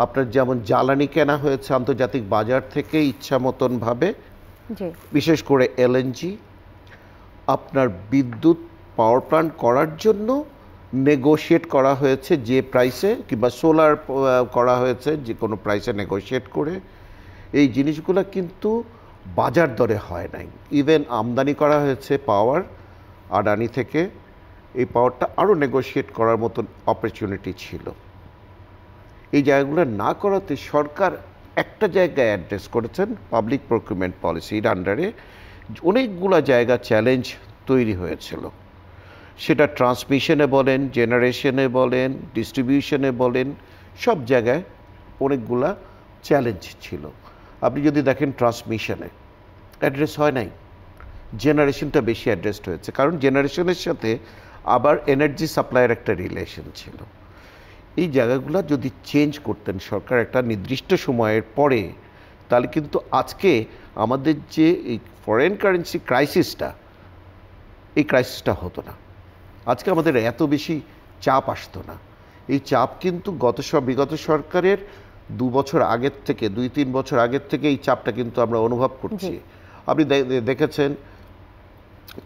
আপনার যেমন জ্বালানি কেনা হয়েছে আন্তর্জাতিক বাজার থেকে ইচ্ছা মতনভাবে, বিশেষ করে LNG। আপনার বিদ্যুৎ পাওয়ার প্ল্যান্ট করার জন্য নেগোশিয়েট করা হয়েছে যে প্রাইসে, কিংবা সোলার করা হয়েছে যে কোনো প্রাইসে নেগোশিয়েট করে। এই জিনিসগুলো কিন্তু বাজার দরে হয় নাই। ইভেন আমদানি করা হয়েছে পাওয়ার আদানি থেকে, এই পাওয়ারটা আরও নেগোশিয়েট করার মতন অপরচুনিটি ছিল। এই জায়গাগুলো না করাতে সরকার একটা জায়গায় অ্যাড্রেস করেছেন, পাবলিক প্রকিউরমেন্ট পলিসির আন্ডারে অনেকগুলো জায়গা চ্যালেঞ্জ তৈরি হয়েছিল। সেটা ট্রান্সমিশনে বলেন, জেনারেশনে বলেন, ডিস্ট্রিবিউশনে বলেন, সব জায়গায় অনেকগুলা চ্যালেঞ্জ ছিল। আপনি যদি দেখেন ট্রান্সমিশনে অ্যাড্রেস হয় নাই, জেনারেশনটা বেশি অ্যাড্রেসড হয়েছে, কারণ জেনারেশনের সাথে আবার এনার্জি সাপ্লাইয়ের একটা রিলেশন ছিল। এই জায়গাগুলো যদি চেঞ্জ করতেন সরকার একটা নির্দিষ্ট সময়ের পরে, তাহলে কিন্তু আজকে আমাদের যে এই ফরেন কারেন্সি ক্রাইসিসটা, এই ক্রাইসিসটা হতো না। আজকে আমাদের এত বেশি চাপ আসতো না। এই চাপ কিন্তু বিগত সরকারের 2 বছর আগের থেকে, 2-3 বছর আগের থেকে এই চাপটা কিন্তু আমরা অনুভব করছি। আপনি দেখেছেন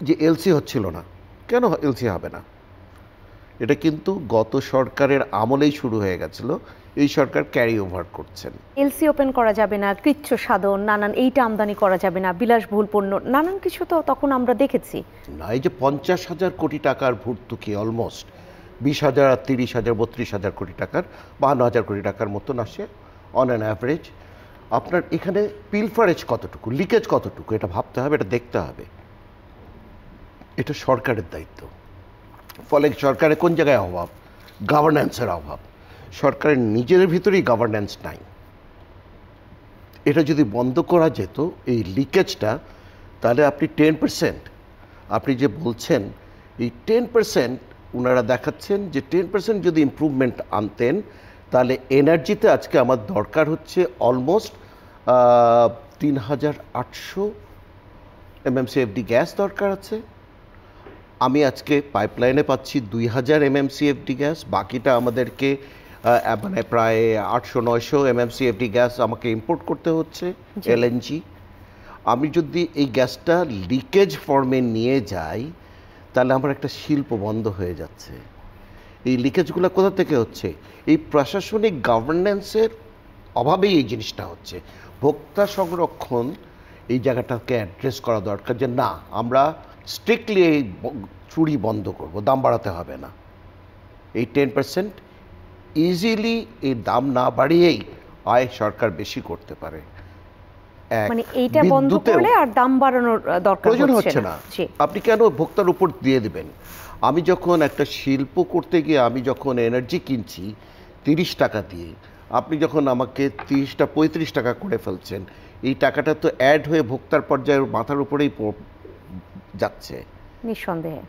যে এলসি হচ্ছিল না, কেন এলসি হবে না? এটা কিন্তু গত সরকারের আমলেই শুরু হয়ে গেছিল, এই সরকার ক্যারি ওভার করছেন।
এলসি ওপেন করা যাবে না, কৃচ্ছ সাধন, নানান এইটা আমদানি করা যাবে না, বিলাসবহুল পণ্য, নানান কিছু তো তখন আমরা দেখেছি
না। এই যে 50,000 কোটি টাকার ভর্তুকি, অলমোস্ট 20,000 আর 30,000 32,000 কোটি টাকার, 52,000 কোটি টাকার মতন আসে অন অ্যান অ্যাভারেজ। আপনার এখানে পিলফারেজ কতটুকু, লিকেজ কতটুকু, এটা ভাবতে হবে, এটা দেখতে হবে। এটা সরকারের দায়িত্ব। ফলে সরকারের কোন জায়গায় অভাব? গভর্নেন্সের অভাব। সরকারের নিজের ভিতরেই গভর্নেন্স নাই। এটা যদি বন্ধ করা যেত এই লিকেজটা, তাহলে আপনি 10%, আপনি যে বলছেন এই 10%, ওনারা দেখাচ্ছেন যে 10% যদি ইমপ্রুভমেন্ট আনতেন, তাহলে এনার্জিতে আজকে আমার দরকার হচ্ছে অলমোস্ট 3,800 MMCFD গ্যাস দরকার আছে। আমি আজকে পাইপলাইনে পাচ্ছি 2,000 MMCFD গ্যাস, বাকিটা আমাদেরকে মানে প্রায় 800-900 MMCFD গ্যাস আমাকে ইম্পোর্ট করতে হচ্ছে, LNG। আমি যদি এই গ্যাসটা লিকেজ ফর্মে নিয়ে যাই, তাহলে আমার একটা শিল্প বন্ধ হয়ে যাচ্ছে। এই লিকেজগুলো কোথা থেকে হচ্ছে? এই প্রশাসনিক গভর্নেন্সের অভাবেই এই জিনিসটা হচ্ছে। ভোক্তা সংরক্ষণ এই জায়গাটাকে অ্যাড্রেস করা দরকার, যে না আমরা স্ট্রিক্টলি এই চুরি বন্ধ করব, দাম বাড়াতে হবে না। এই 10% ইজিলি এই দাম না বাড়িয়েই আয় সরকার বেশি করতে পারে।
মানে এইটা বন্ধ করলে আর দাম বাড়ানোর দরকার
প্রয়োজন হচ্ছে না। আপনি কেন ভোক্তার উপর দিয়ে দিবেন? আমি যখন একটা শিল্প করতে গিয়ে আমি যখন এনার্জি কিনছি 30 টাকা দিয়ে, আপনি যখন আমাকে 30টা 35 টাকা করে ফেলছেন, এই টাকাটা তো অ্যাড হয়ে ভোক্তার পর্যায়ে মাথার উপরেই যাচ্ছে
নিঃসন্দেহে।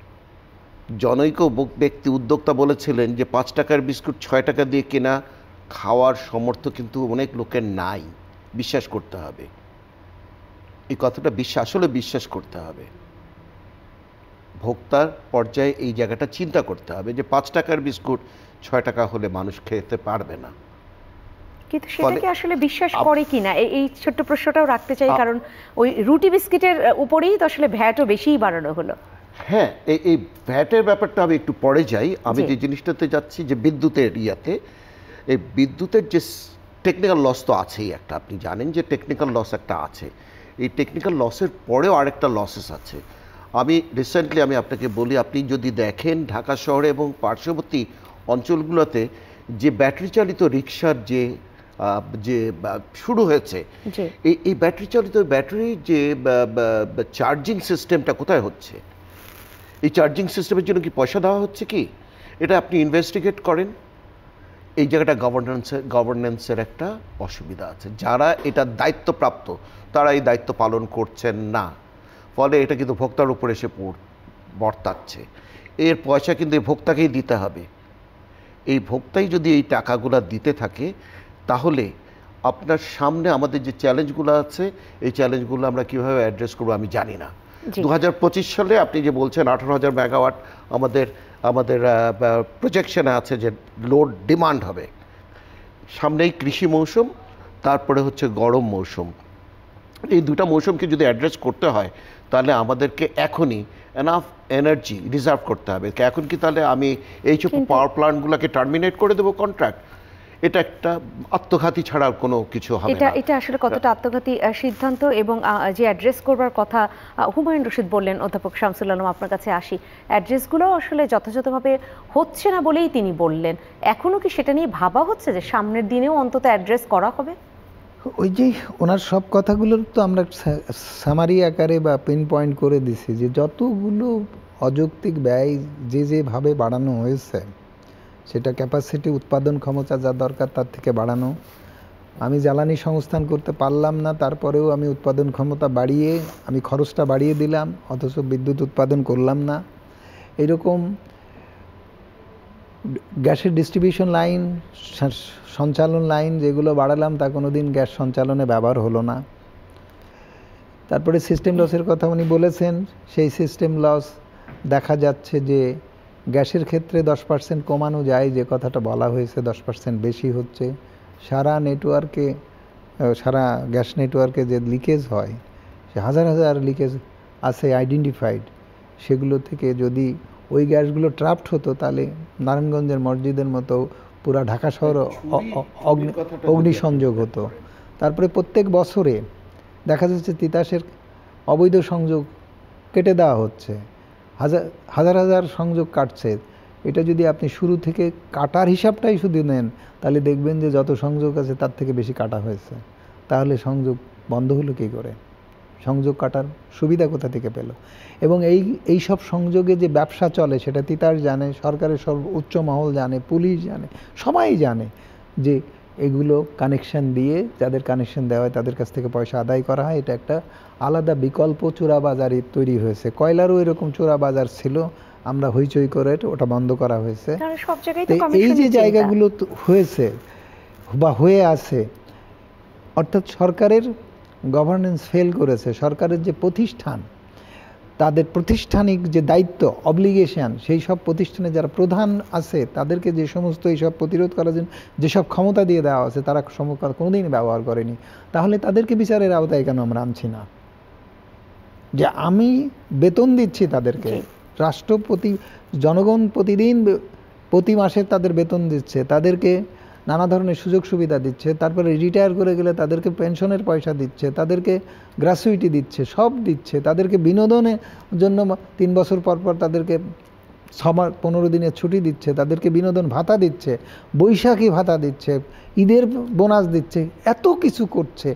জনৈক ব্যক্তি উদ্যোক্তা বলেছিলেন যে 5 টাকার বিস্কুট 6 টাকা দিয়ে কেনা খাওয়ার সামর্থ্য কিন্তু অনেক লোকের নাই। বিশ্বাস করতে হবে এই কথাটা, আসলে বিশ্বাস করতে হবে। ভোক্তার পর্যায়ে এই জায়গাটা চিন্তা করতে হবে যে 5 টাকার বিস্কুট 6 টাকা হলে মানুষ খেতে পারবে না।
কিন্তু সেটাকে আসলে বিশ্বাস করে কিনা এই ছোট্ট প্রশ্নটাও রাখতে চাই, কারণ ওই রুটি বিস্কিটের উপরেই তো আসলে ভ্যাটও বেশিই বাড়ানো হলো।
হ্যাঁ, এই ভ্যাটের ব্যাপারটা আমি একটু পরে যাই। আমি যে জিনিসটাতে যাচ্ছি যে বিদ্যুতের ইয়াতে, এই বিদ্যুতের যে টেকনিক্যাল লস তো আছেই একটা, আপনি জানেন যে টেকনিক্যাল লস একটা আছে। এই টেকনিক্যাল লসের পরেও আরেকটা লসেস আছে। আমি রিসেন্টলি আমি আপনাকে বলি, আপনি যদি দেখেন ঢাকা শহরে এবং পার্শ্ববর্তী অঞ্চলগুলোতে যে ব্যাটারি চালিত রিক্সার যে শুরু হয়েছে, এই ব্যাটারি চালিত ব্যাটারির যে চার্জিং সিস্টেমটা কোথায় হচ্ছে? এই চার্জিং সিস্টেমের জন্য কি পয়সা দেওয়া হচ্ছে কি? এটা আপনি ইনভেস্টিগেট করেন। এই জায়গাটা গভর্নেন্সের একটা অসুবিধা আছে। যারা এটা দায়িত্বপ্রাপ্ত তারা এই দায়িত্ব পালন করছেন না, ফলে এটা কিন্তু ভোক্তার উপর এসে বর্তাচ্ছে। এর পয়সা কিন্তু এই ভোক্তাকেই দিতে হবে। এই ভোক্তাই যদি এই টাকাগুলো দিতে থাকে, তাহলে আপনার সামনে আমাদের যে চ্যালেঞ্জগুলো আছে, এই চ্যালেঞ্জগুলো আমরা কীভাবে অ্যাড্রেস করবো আমি জানি না। 2025 সালে আপনি যে বলছেন 18,000 মেগাওয়াট আমাদের প্রজেকশনে আছে যে লোড ডিমান্ড হবে। সামনেই কৃষি মৌসুম, তারপরে হচ্ছে গরম মৌসুম। এই দুটা মৌসুমকে যদি অ্যাড্রেস করতে হয়, তাহলে আমাদেরকে এখনই এনাফ এনার্জি রিজার্ভ করতে হবে। এখন কি তাহলে আমি এই সব পাওয়ার প্ল্যান্টগুলোকে টার্মিনেট করে দেবো কন্ট্রাক্ট? এটা একটা আত্মঘাতী ছাড়া কোনো কিছু হবে না।
এটা আসলে কতটা আত্মঘাতী সিদ্ধান্ত, এবং যে অ্যাড্রেস করবার কথা হুমায়ুন রশিদ বললেন, অধ্যাপক শামসুল আলম আপনার কাছে আসি, অ্যাড্রেসগুলো আসলে যথাযথভাবে হচ্ছে না বলেই তিনি বললেন। এখনও কি সেটা নিয়ে ভাবা হচ্ছে যে সামনের দিনেও অন্তত অ্যাড্রেস করা হবে?
ওই যে ওনার সব কথাগুলোর তো আমরা সামারি আকারে বা পিন পয়েন্ট করে দিছি, যে যতগুলো অযৌক্তিক ব্যয় যেভাবে বাড়ানো হয়েছে, সেটা ক্যাপাসিটি উৎপাদন ক্ষমতা যা দরকার তার থেকে বাড়ানো। আমি জ্বালানি সংস্থান করতে পারলাম না, তারপরেও আমি উৎপাদন ক্ষমতা বাড়িয়ে আমি খরচটা বাড়িয়ে দিলাম, অথচ বিদ্যুৎ উৎপাদন করলাম না। এরকম গ্যাসের ডিস্ট্রিবিউশন লাইন, সঞ্চালন লাইন যেগুলো বাড়ালাম, তা কোনো দিন গ্যাস সঞ্চালনে ব্যবহার হলো না। তারপরে সিস্টেম লসের কথা উনি বলেছেন, সেই সিস্টেম লস দেখা যাচ্ছে যে গ্যাসের ক্ষেত্রে 10% কমানো যায়, যে কথাটা বলা হয়েছে 10% বেশি হচ্ছে। সারা নেটওয়ার্কে, সারা গ্যাস নেটওয়ার্কে যে লিকেজ হয়, সে হাজার হাজার লিকেজ আছে আইডেন্টিফাইড। সেগুলো থেকে যদি ওই গ্যাসগুলো ট্রাপড হতো, তাহলে নারায়ণগঞ্জের মসজিদের মতো পুরা ঢাকা শহর অগ্নিসংযোগ হতো। তারপরে প্রত্যেক বছরে দেখা যাচ্ছে তিতাসের অবৈধ সংযোগ কেটে দেওয়া হচ্ছে, হাজার হাজার সংযোগ কাটছে। এটা যদি আপনি শুরু থেকে কাটার হিসাবটাই শুধু নেন, তাহলে দেখবেন যে যত সংযোগ আছে তার থেকে বেশি কাটা হয়েছে। তাহলে সংযোগ বন্ধ হলো কী করে? সংযোগ কাটার সুবিধা কোথা থেকে পেল? এবং এই সব সংযোগে যে ব্যবসা চলে, সেটা তিতাস জানে, সরকারের সব উচ্চ মহল জানে, পুলিশ জানে, সবাই জানে যে এগুলো কানেকশন দিয়ে, যাদের কানেকশন দেওয়া হয় তাদের কাছ থেকে পয়সা আদায় করা হয়। এটা একটা আলাদা বিকল্প চোরাবাজারি তৈরি হয়েছে। কয়লারও এরকম চোরাবাজার ছিল, আমরা হইচই করে ওটা বন্ধ করা হয়েছে। এই যে জায়গাগুলো হয়েছে বা হয়ে আছে, অর্থাৎ সরকারের গভর্নেন্স ফেল করেছে। সরকারের যে প্রতিষ্ঠান, তাদের প্রাতিষ্ঠানিক যে দায়িত্ব, অব্লিগেশন, সেই সব প্রতিষ্ঠানে যারা প্রধান আছে, তাদেরকে যে সমস্ত এইসব প্রতিরোধ করার জন্য যেসব ক্ষমতা দিয়ে দেওয়া আছে, তারা কোনোদিন ব্যবহার করেনি। তাহলে তাদেরকে বিচারের আওতায় কেন আমরা আনছি না? যে আমি বেতন দিচ্ছি তাদেরকে, রাষ্ট্রপতি, জনগণ প্রতিদিন প্রতি মাসে তাদের বেতন দিচ্ছে, তাদেরকে নানা ধরনের সুযোগ সুবিধা দিচ্ছে, তারপরে রিটায়ার করে গেলে তাদেরকে পেনশনের পয়সা দিচ্ছে, তাদেরকে গ্র্যাচুইটি দিচ্ছে, সব দিচ্ছে, তাদেরকে বিনোদনের জন্য 3 বছর পর পর তাদেরকে 15 দিনের ছুটি দিচ্ছে, তাদেরকে বিনোদন ভাতা দিচ্ছে, বৈশাখী ভাতা দিচ্ছে, ঈদের বোনাস দিচ্ছে, এত কিছু করছে।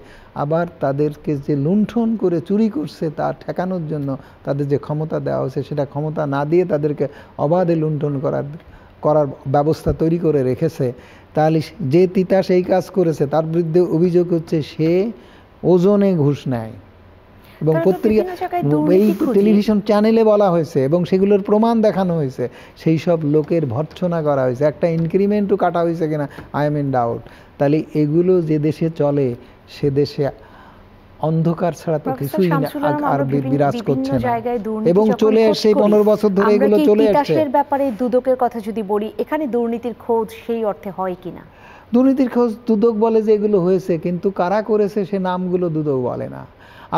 আবার তাদেরকে যে লুণ্ঠন করে চুরি করছে তা ঠেকানোর জন্য তাদের যে ক্ষমতা দেওয়া হয়েছে সেটা ক্ষমতা না দিয়ে তাদেরকে অবাধে লুণ্ঠন করার ব্যবস্থা তৈরি করে রেখেছে। তাহলে যে তিতাস এই কাজ করেছে তার বিরুদ্ধে অভিযোগ হচ্ছে সে ওজনে ঘুষ নেয়, এবং পত্রিকা এই টেলিভিশন চ্যানেলে বলা হয়েছে এবং সেগুলোর প্রমাণ দেখানো হয়েছে, সেই সব লোকের ভর্ৎসনা করা হয়েছে, একটা ইনক্রিমেন্টও কাটা হয়েছে কিনা আই এম ইন ডাউট। তাহলে এগুলো যে দেশে চলে সে দেশে অন্ধকার ছাড়া তো কিছুই আর বিরাজ করছে না, এবং চলে আসছে 15 বছর ধরে এগুলো চলে আসছে।
ব্যাপারে দুদকের কথা যদি বলি, এখানে দুর্নীতির খোঁজ সেই অর্থে হয় কিনা?
দুর্নীতির খোঁজ দুদক বলে যে এগুলো হয়েছে, কিন্তু কারা করেছে সে নামগুলো দুদক বলে না।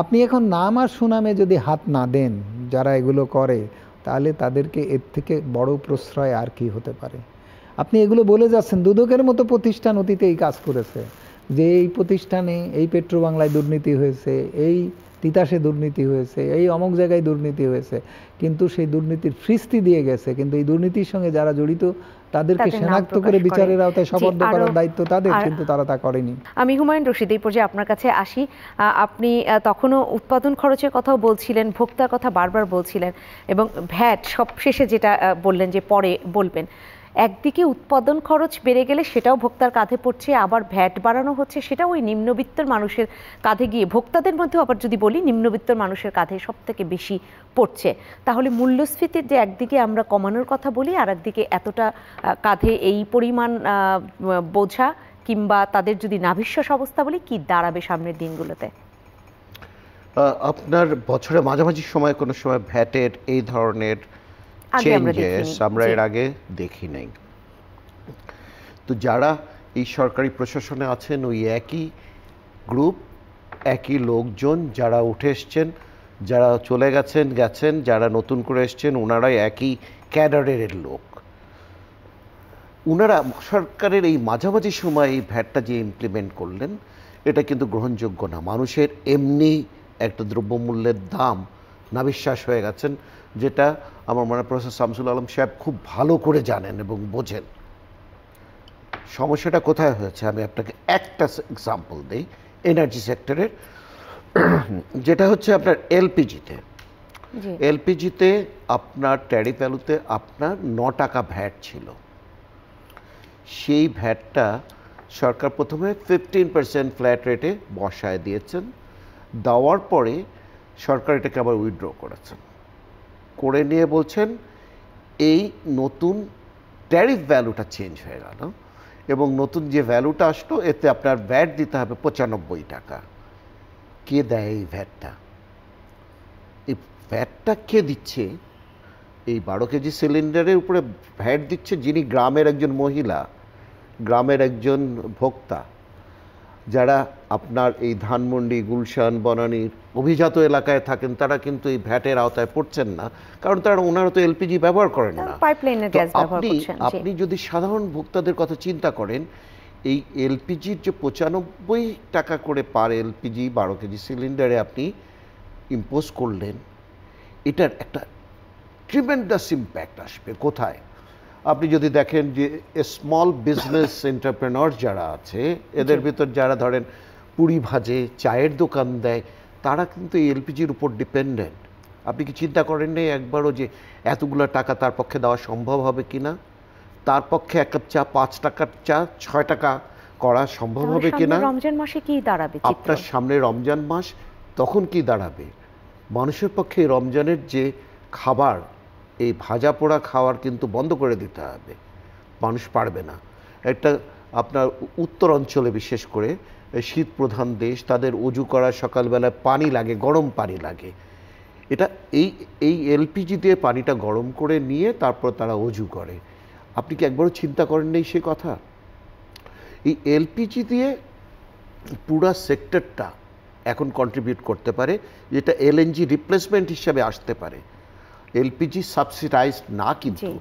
আপনি এখন নাম আর সুনামে যদি হাত না দেন যারা এগুলো করে, তাহলে তাদেরকে এর থেকে বড় প্রশ্রয় আর কি হতে পারে? আপনি এগুলো বলে যাচ্ছেন, দুদকের মতো প্রতিষ্ঠান অতীতে এই কাজ করেছে, যে এই প্রতিষ্ঠানে এই পেট্রো বাংলায় দুর্নীতি হয়েছে, এই তিতাসে দুর্নীতি হয়েছে, এই অমুক জায়গায় দুর্নীতি হয়েছে, কিন্তু সেই দুর্নীতির ফিস্তি দিয়ে গেছে, কিন্তু এই দুর্নীতির সঙ্গে যারা জড়িত তাদেরকে শনাক্ত করে বিচারের আওতায় সোপর্দ করার দায়িত্ব তাদের, কিন্তু তারা তা করেনি।
আমি হুমায়ুন রশিদ, এই পর্যায়ে আপনার কাছে আসি। আপনি তখনও উৎপাদন খরচের কথাও বলছিলেন, ভোক্তার কথা বারবার বলছিলেন, এবং ভ্যাট সব শেষে যেটা বললেন যে পরে বলবেন। একদিকে উৎপাদন খরচ বেড়ে গেলে সেটাও ভোক্তার কাঁধে পড়ছে, আবার ভ্যাট বাড়ানো হচ্ছে সেটাও ওই নিম্নবিত্তের মানুষের কাঁধে গিয়ে, ভোক্তাদের মধ্যেও আবার যদি বলি নিম্নবিত্তের মানুষের কাঁধে সব থেকে বেশি পড়ছে। তাহলে মূল্যস্ফীতির যে একদিকে আমরা কমানোর কথা বলি, আর একদিকে এতটা কাঁধে এই পরিমাণ বোঝা কিংবা তাদের যদি নাভিশ্বাস অবস্থা বলি, কি দাঁড়াবে সামনের দিনগুলোতে?
আপনার বছরের মাঝামাঝি সময় কোনো সময় ভ্যাটের এই ধরনের চেঞ্জেস আমরা এর আগে দেখি নাই। তো যারা এই সরকারি প্রশাসনে আছেন ওই একই গ্রুপ, একই লোকজন, যারা উঠে এসছেন, যারা চলে গেছেন, যারা নতুন করে এসছেন, ওনারাই একই ক্যাডারের লোক। ওনারা সরকারের এই মাঝামাঝি সময় এই ভ্যাটটা যে ইমপ্লিমেন্ট করলেন, এটা কিন্তু গ্রহণযোগ্য না। মানুষের এমনি একটা দ্রব্যমূল্যের দাম নাবিশ্বাস হয়ে গেছেন, যেটা আমার মনে হয় প্রফেসর শামসুল আলম সাহেব খুব ভালো করে জানেন এবং বোঝেন। সমস্যাটা কোথায় হয়েছে আমি আপনাকে একটা এক্সাম্পল দিই এনার্জি সেক্টরের, যেটা হচ্ছে আপনার এলপিজিতে আপনার ট্যারিফ ভ্যালুতে আপনার 9 টাকা ভ্যাট ছিল। সেই ভ্যাটটা সরকার প্রথমে 15% ফ্ল্যাট রেটে বসায় দিয়েছেন, দেওয়ার পরে সরকার এটাকে আবার উইথড্র করেছেন, করে নিয়ে বলছেন এই নতুন ট্যারিফ ভ্যালুটা চেঞ্জ হয়ে গেল, এবং নতুন যে ভ্যালুটা আসলো এতে আপনার ভ্যাট দিতে হবে 95 টাকা। কে দেয় এই ভ্যাটটা? এই ভ্যাটটা কে দিচ্ছে? এই 12 কেজি সিলিন্ডারের উপরে ভ্যাট দিচ্ছে যিনি গ্রামের একজন মহিলা, গ্রামের একজন ভোক্তা, যারা আপনার এই ধানমন্ডি, গুলশান, বনানীর অভিজাত এলাকায় থাকেন, তারা কিন্তু এই ভ্যাটের আওতায় পড়ছেন না, কারণ ওনারা তো এলপিজি ব্যবহার করেন না। আপনি যদি সাধারণ ভোক্তাদের কথা চিন্তা করেন, এই এলপিজির যে 95 টাকা করে পার এলপিজি 12 কেজি সিলিন্ডারে আপনি ইম্পোজ করলেন, এটার একটা ট্রিমেন্ডাস ইম্প্যাক্ট আসবে কোথায়? আপনি যদি দেখেন যে স্মল বিজনেস এন্টারপ্রেনার যারা আছে, এদের ভিতর যারা ধরেন পুরি ভাজে, চায়ের দোকান দেয়, তারা কিন্তু এই এলপিজির উপর ডিপেন্ডেন্ট। আপনি কি চিন্তা করেন না একবারও যে এতগুলো টাকা তার পক্ষে দেওয়া সম্ভব হবে কিনা? তার পক্ষে এক কাপ চা 5 টাকার চা 6 টাকা করা সম্ভব হবে কিনা?
রমজান মাসে কি দাঁড়াবে?
আপনার সামনে রমজান মাস, তখন কি দাঁড়াবে? মানুষের পক্ষে রমজানের যে খাবার, এই ভাজা পোড়া খাওয়ার কিন্তু বন্ধ করে দিতে হবে, মানুষ পারবে না। একটা আপনার উত্তর অঞ্চলে বিশেষ করে শীত প্রধান দেশ, তাদের অজু করার সকালবেলায় পানি লাগে, গরম পানি লাগে। এটা এই এলপিজি দিয়ে পানিটা গরম করে নিয়ে তারপর তারা অজু করে। আপনি কি একবারও চিন্তা করেন নেই সে কথা? এই এলপিজি দিয়ে পুরা সেক্টরটা এখন কন্ট্রিবিউট করতে পারে, যেটা এলএনজি রিপ্লেসমেন্ট হিসাবে আসতে পারে। এলপিজি সাবসিডাইজড না, কিন্তু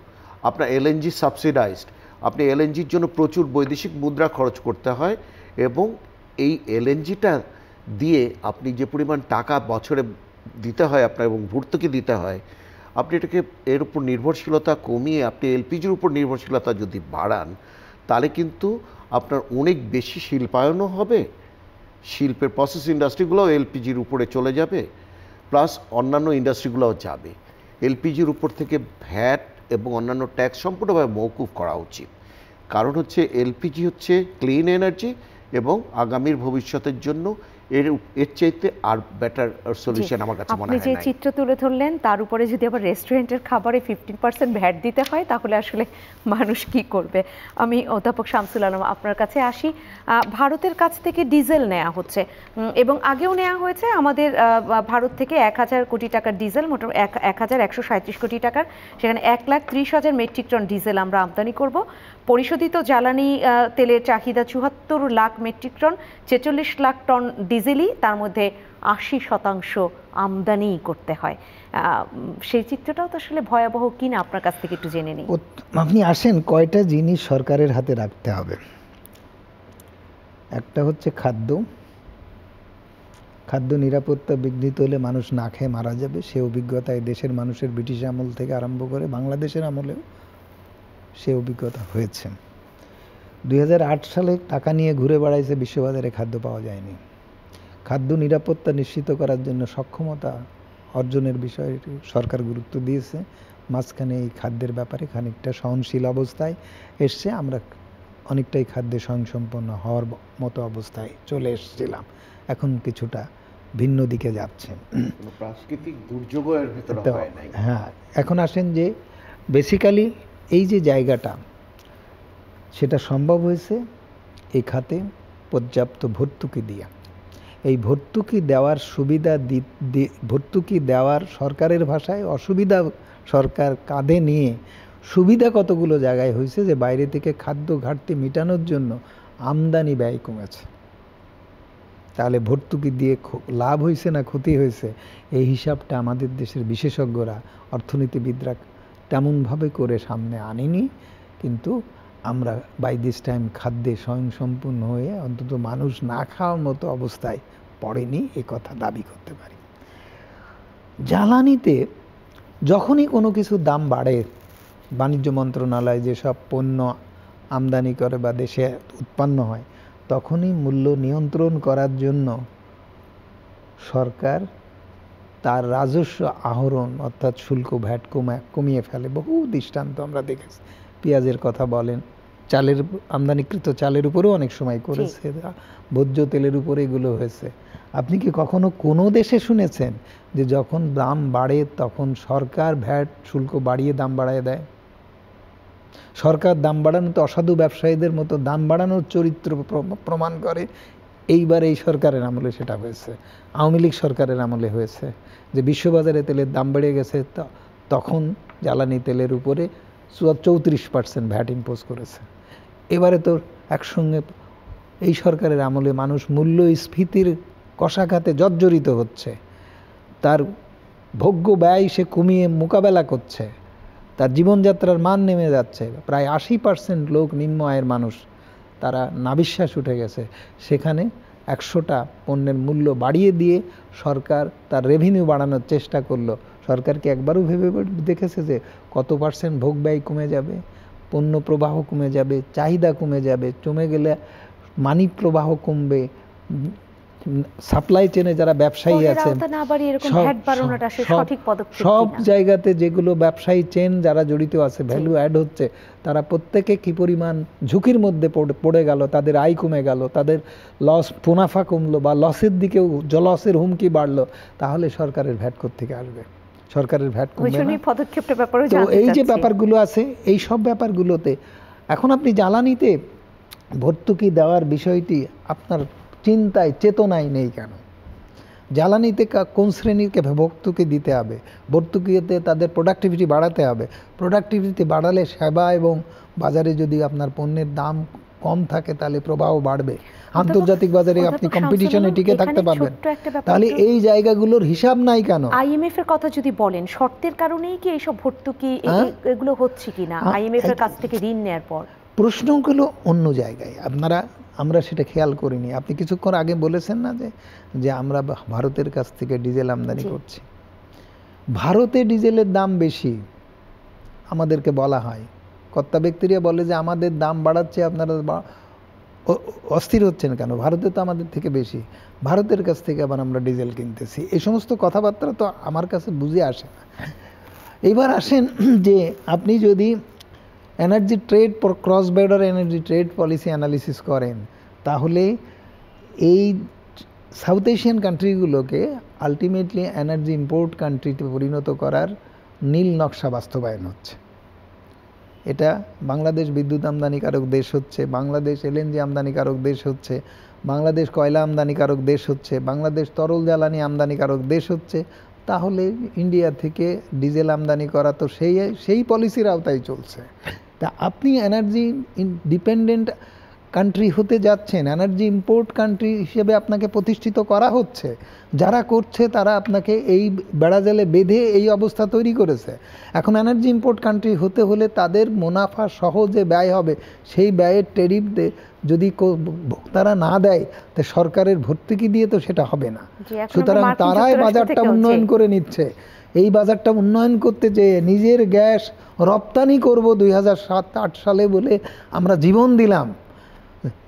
আপনার এলএনজি সাবসিডাইজড। আপনি এলএনজির জন্য প্রচুর বৈদেশিক মুদ্রা খরচ করতে হয়, এবং এই এলএনজিটা দিয়ে আপনি যে পরিমাণ টাকা বছরে দিতে হয় আপনার এবং ভর্তুকি দিতে হয়, আপনি এটাকে এর উপর নির্ভরশীলতা কমিয়ে আপনি এলপিজির উপর নির্ভরশীলতা যদি বাড়ান, তাহলে কিন্তু আপনার অনেক বেশি শিল্পায়নও হবে, শিল্পের প্রসেস ইন্ডাস্ট্রিগুলোও এলপিজির উপরে চলে যাবে, প্লাস অন্যান্য ইন্ডাস্ট্রিগুলোও যাবে। এলপিজির উপর থেকে ভ্যাট এবং অন্যান্য ট্যাক্স সম্পূর্ণভাবে মওকুফ করা উচিত। কারণ হচ্ছে এলপিজি হচ্ছে ক্লিন এনার্জি, এবং আগামীর ভবিষ্যতের জন্য এর চাইতে আর বেটার সলিউশন আমার কাছে মনে হয়
আপনি যে চিত্র তুলে ধরলেন তার উপরে যদি আবার রেস্টুরেন্টের খাবারে 15% ভ্যাট দিতে হয়, তাহলে আসলে মানুষ কি করবে? আমি অধ্যাপক শামসুল আলম আপনার কাছে আসি। ভারতের কাছ থেকে ডিজেল নেওয়া হচ্ছে এবং আগেও নেওয়া হয়েছে। আমাদের ভারত থেকে 1000 কোটি টাকার ডিজেল, মোটামুটি 1137 কোটি টাকার, সেখানে 1,30,000 মেট্রিক টন ডিজেল আমরা আমদানি করব। পরিশোধিত জ্বালানি তেলের চাহিদা 74 lakh metric ton, 46 lakh ton ডিজেলই, তার মধ্যে 80% আমদানি করতে হয়। সেই চিত্রটাও তো আসলে ভয়াবহ কিনা আপনার কাছ থেকে একটু জেনে নিই।
আপনি আসেন, কয়টা জিনিস সরকারের হাতে রাখতে হবে। একটা হচ্ছে খাদ্য নিরাপত্তা বিঘ্নিত হলে মানুষ না খেয়ে মারা যাবে। সে অভিজ্ঞতা এই দেশের মানুষের ব্রিটিশ আমল থেকে আরম্ভ করে বাংলাদেশের আমলেও সে অভিজ্ঞতা হয়েছে। 2008 সালে টাকা নিয়ে ঘুরে বেড়াইছে, বিশ্ববাজারে খাদ্য পাওয়া যায়নি। খাদ্য নিরাপত্তা নিশ্চিত করার জন্য সক্ষমতা অর্জনের বিষয়ে সরকার গুরুত্ব দিয়েছে। মাঝখানে এই খাদ্যের ব্যাপারে খানিকটা সহনশীল অবস্থায় এসছে, আমরা অনেকটাই খাদ্যে স্বয়ংসম্পন্ন হওয়ার মতো অবস্থায় চলে এসেছিলাম। এখন কিছুটা ভিন্ন দিকে যাচ্ছে।
প্রাকৃতিক দুর্যোগের ভিতরে হয় নাই।
হ্যাঁ, এখন আসেন যে বেসিক্যালি এই যে জায়গাটা, সেটা সম্ভব হয়েছে এই খাতে পর্যাপ্ত ভর্তুকি দিয়া। এই ভর্তুকি দেওয়ার সুবিধা ভর্তুকি দেওয়ার সরকারের ভাষায় অসুবিধা সরকার কাঁধে নিয়ে সুবিধা কতগুলো জায়গায় হয়েছে যে বাইরে থেকে খাদ্য ঘাটতি মেটানোর জন্য আমদানি ব্যয় কমেছে। তাহলে ভর্তুকি দিয়ে লাভ হয়েছে না ক্ষতি হয়েছে, এই হিসাবটা আমাদের দেশের বিশেষজ্ঞরা, অর্থনীতিবিদরা তেমনভাবে করে সামনে আনেনি। কিন্তু আমরা বাই দিস টাইম খাদ্যে স্বয়ংসম্পূর্ণ হয়ে অন্তত মানুষ না খাওয়ার মতো অবস্থায় পড়েনি, এ কথা দাবি করতে পারি। জ্বালানিতে যখনই কোনো কিছুর দাম বাড়ে, বাণিজ্য মন্ত্রণালয় যেসব পণ্য আমদানি করে বা দেশে উৎপন্ন হয়, তখনই মূল্য নিয়ন্ত্রণ করার জন্য সরকার তার রাজস্ব আহরণ অর্থাৎ শুল্ক ভ্যাট কমিয়ে ফেলে। বহু দৃষ্টান্ত আমরা দেখেছি। পেঁয়াজের কথা বলেন, চালের আমদানিকৃত চালের উপরেও অনেক সময় করেছে, ভোজ্য তেলের উপরে এগুলো হয়েছে। আপনি কি কখনো কোনো দেশে শুনেছেন যে যখন দাম বাড়ে তখন সরকার ভ্যাট শুল্ক বাড়িয়ে দাম বাড়ায় দেয়? সরকার দাম বাড়ানোতে অসাধু ব্যবসায়ীদের মতো দাম বাড়ানোর চরিত্র প্রমাণ করে। এইবার এই সরকারের আমলে সেটা হয়েছে, আওয়ামী লীগ সরকারের আমলে হয়েছে, যে বিশ্ববাজারে তেলের দাম বেড়ে গেছে, তখন জ্বালানি তেলের উপরে 34% ভ্যাট ইম্পোজ করেছে। এবারে তো একসঙ্গে এই সরকারের আমলে মানুষ মূল্যস্ফীতির কষাঘাতে জর্জরিত হচ্ছে, তার ভোগ্য ব্যয় সে কমিয়ে মোকাবেলা করছে, তার জীবনযাত্রার মান নেমে যাচ্ছে। প্রায় 80% লোক নিম্ন আয়ের মানুষ, তারা নাবিশ্বাস উঠে গেছে। সেখানে 100টা পণ্যের মূল্য বাড়িয়ে দিয়ে সরকার তার রেভিনিউ বাড়ানোর চেষ্টা করলো। সরকার কি একবারও ভেবে দেখেছে যে কত % ভোগ ব্যয় কমে যাবে, পণ্য প্রবাহ কমে যাবে, চাহিদা কমে যাবে, কমে গেলে মানি প্রবাহ কমবে, সাপ্লাই চেনে যারা ব্যবসায়ী আছেন সব জায়গাতে যেগুলো ব্যবসায়ী চেন যারা জড়িত আছে, ভ্যালু অ্যাড হচ্ছে, তারা প্রত্যেকে কি পরিমাণ ঝুঁকির মধ্যে পড়ে গেল, তাদের আয় কমে গেল, তাদের লস মুনাফা কমলো বা লসের দিকেও লসের হুমকি বাড়লো, তাহলে সরকারের ভ্যাট কোত্থেকে আসবে? সরকারের ভ্যাট কমবে না। তো এই যে ব্যাপারগুলো আছে, এই সব ব্যাপারগুলোতে এখন আপনি জ্বালানিতে ভর্তুকি দেওয়ার বিষয়টি আপনার চিন্তায় চেতনায় নেই কেন? জ্বালানিতে কোন শ্রেণীকে ভর্তুকি দিতে হবে? ভর্তুকিতে তাদের প্রোডাক্টিভিটি বাড়াতে হবে। প্রোডাক্টিভিটি বাড়ালে সেবা এবং বাজারে যদি আপনার পণ্যের দাম কম থাকে তাহলে প্রবাহ বাড়বে, আন্তর্জাতিক বাজারে আপনি কম্পিটিশনে টিকে থাকতে পারবেন। তাহলে এই জায়গাগুলোর হিসাব নাই কেন?
আইএমএফ এর কথা যদি বলেন, শর্তের কারণেই কি এইসব ভর্তুকি এগুলো হচ্ছে কিনা আইএমএফ এর কাছ থেকে ঋণ নেওয়ার পর?
প্রশ্নগুলো অন্য জায়গায়, আমরা সেটা খেয়াল করিনি। আপনি কিছুক্ষণ আগে বলেছেন না যে আমরা ভারতের কাছ থেকে ডিজেল আমদানি করছি। ভারতে ডিজেলের দাম বেশি আমাদেরকে বলা হয়, কর্তা ব্যক্তিরা বলে যে আমাদের দাম বাড়াচ্ছে, আপনারা অস্থির হচ্ছেন কেন, ভারতে তো আমাদের থেকে বেশি, ভারতের কাছ থেকে আবার আমরা ডিজেল কিনতেছি। এই সমস্ত কথাবার্তা তো আমার কাছে বুঝে আসে না। এবার আসেন যে আপনি যদি energy trade cross border energy trade policy analysis করেন, তাহলে এই সাউথ এশিয়ান কান্ট্রিগুলোকে আলটিমেটলি এনার্জি ইম্পোর্ট কান্ট্রিতে পরিণত করার নীল নকশা বাস্তবায়ন হচ্ছে। এটা বাংলাদেশ বিদ্যুৎ আমদানিকারক দেশ হচ্ছে, বাংলাদেশ এলএনজি আমদানিকারক দেশ হচ্ছে, বাংলাদেশ কয়লা আমদানিকারক দেশ হচ্ছে, বাংলাদেশ তরল জ্বালানি আমদানিকারক দেশ হচ্ছে। তাহলে ইন্ডিয়া থেকে ডিজেল আমদানি করা তো সেই পলিসির আওতায় চলছে। তা আপনি এনার্জি ডিপেন্ডেন্ট কান্ট্রি হতে যাচ্ছেন, এনার্জি ইম্পোর্ট কান্ট্রি হিসেবে আপনাকে প্রতিষ্ঠিত করা হচ্ছে। যারা করছে তারা আপনাকে এই বেড়াজালে বেঁধে এই অবস্থা তৈরি করেছে। এখন এনার্জি ইম্পোর্ট কান্ট্রি হতে হলে তাদের মুনাফা সহ যে ব্যয় হবে, সেই ব্যয়ের ট্যারিফ যদি ভোক্তারা না দেয়, তো সরকারের ভর্তুকি দিয়ে তো সেটা হবে না। সুতরাং তারাই বাজারটা উন্নয়ন করে নিচ্ছে। এই বাজারটা উন্নয়ন করতে যেয়ে নিজের গ্যাস রপ্তানি করব 2007-08 সালে বলে আমরা জীবন দিলাম,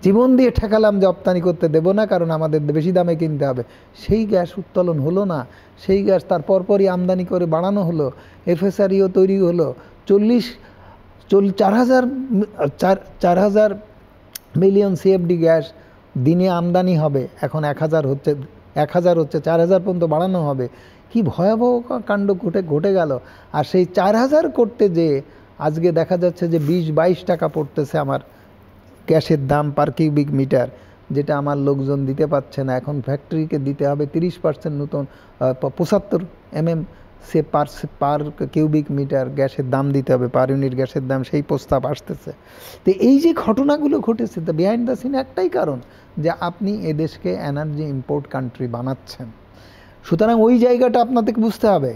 জীবন দিয়ে ঠেকালাম যে রপ্তানি করতে দেব না, কারণ আমাদের বেশি দামে কিনতে হবে। সেই গ্যাস উত্তোলন হলো না, সেই গ্যাস তার পরপরই আমদানি করে বাড়ানো হলো, এফএসআরইও তৈরি হলো। 4,000 মিলিয়ন সিএফডি গ্যাস দিনে আমদানি হবে, এখন 1,000 হচ্ছে, 4,000 পর্যন্ত বাড়ানো হবে। কি ভয়াবহ কাণ্ড ঘটে গেল। আর সেই 4,000 করতে যে আজকে দেখা যাচ্ছে যে 20-22 টাকা পড়তেছে আমার গ্যাসের দাম পার কিউবিক মিটার, যেটা আমার লোকজন দিতে পারছে না। এখন ফ্যাক্টরিকে দিতে হবে 30% নতুন 75 mm সে পার কিউবিক মিটার গ্যাসের দাম দিতে হবে, পার ইউনিট গ্যাসের দাম, সেই প্রস্তাব আসতেছে। তো এই যে ঘটনাগুলো ঘটেছে, তো বিহাইন্ড দ্য সিন একটাই কারণ, যে আপনি এদেশকে এনার্জি ইম্পোর্ট কান্ট্রি বানাচ্ছেন। সুতরাং ওই জায়গাটা আপনাদেরকে বুঝতে হবে।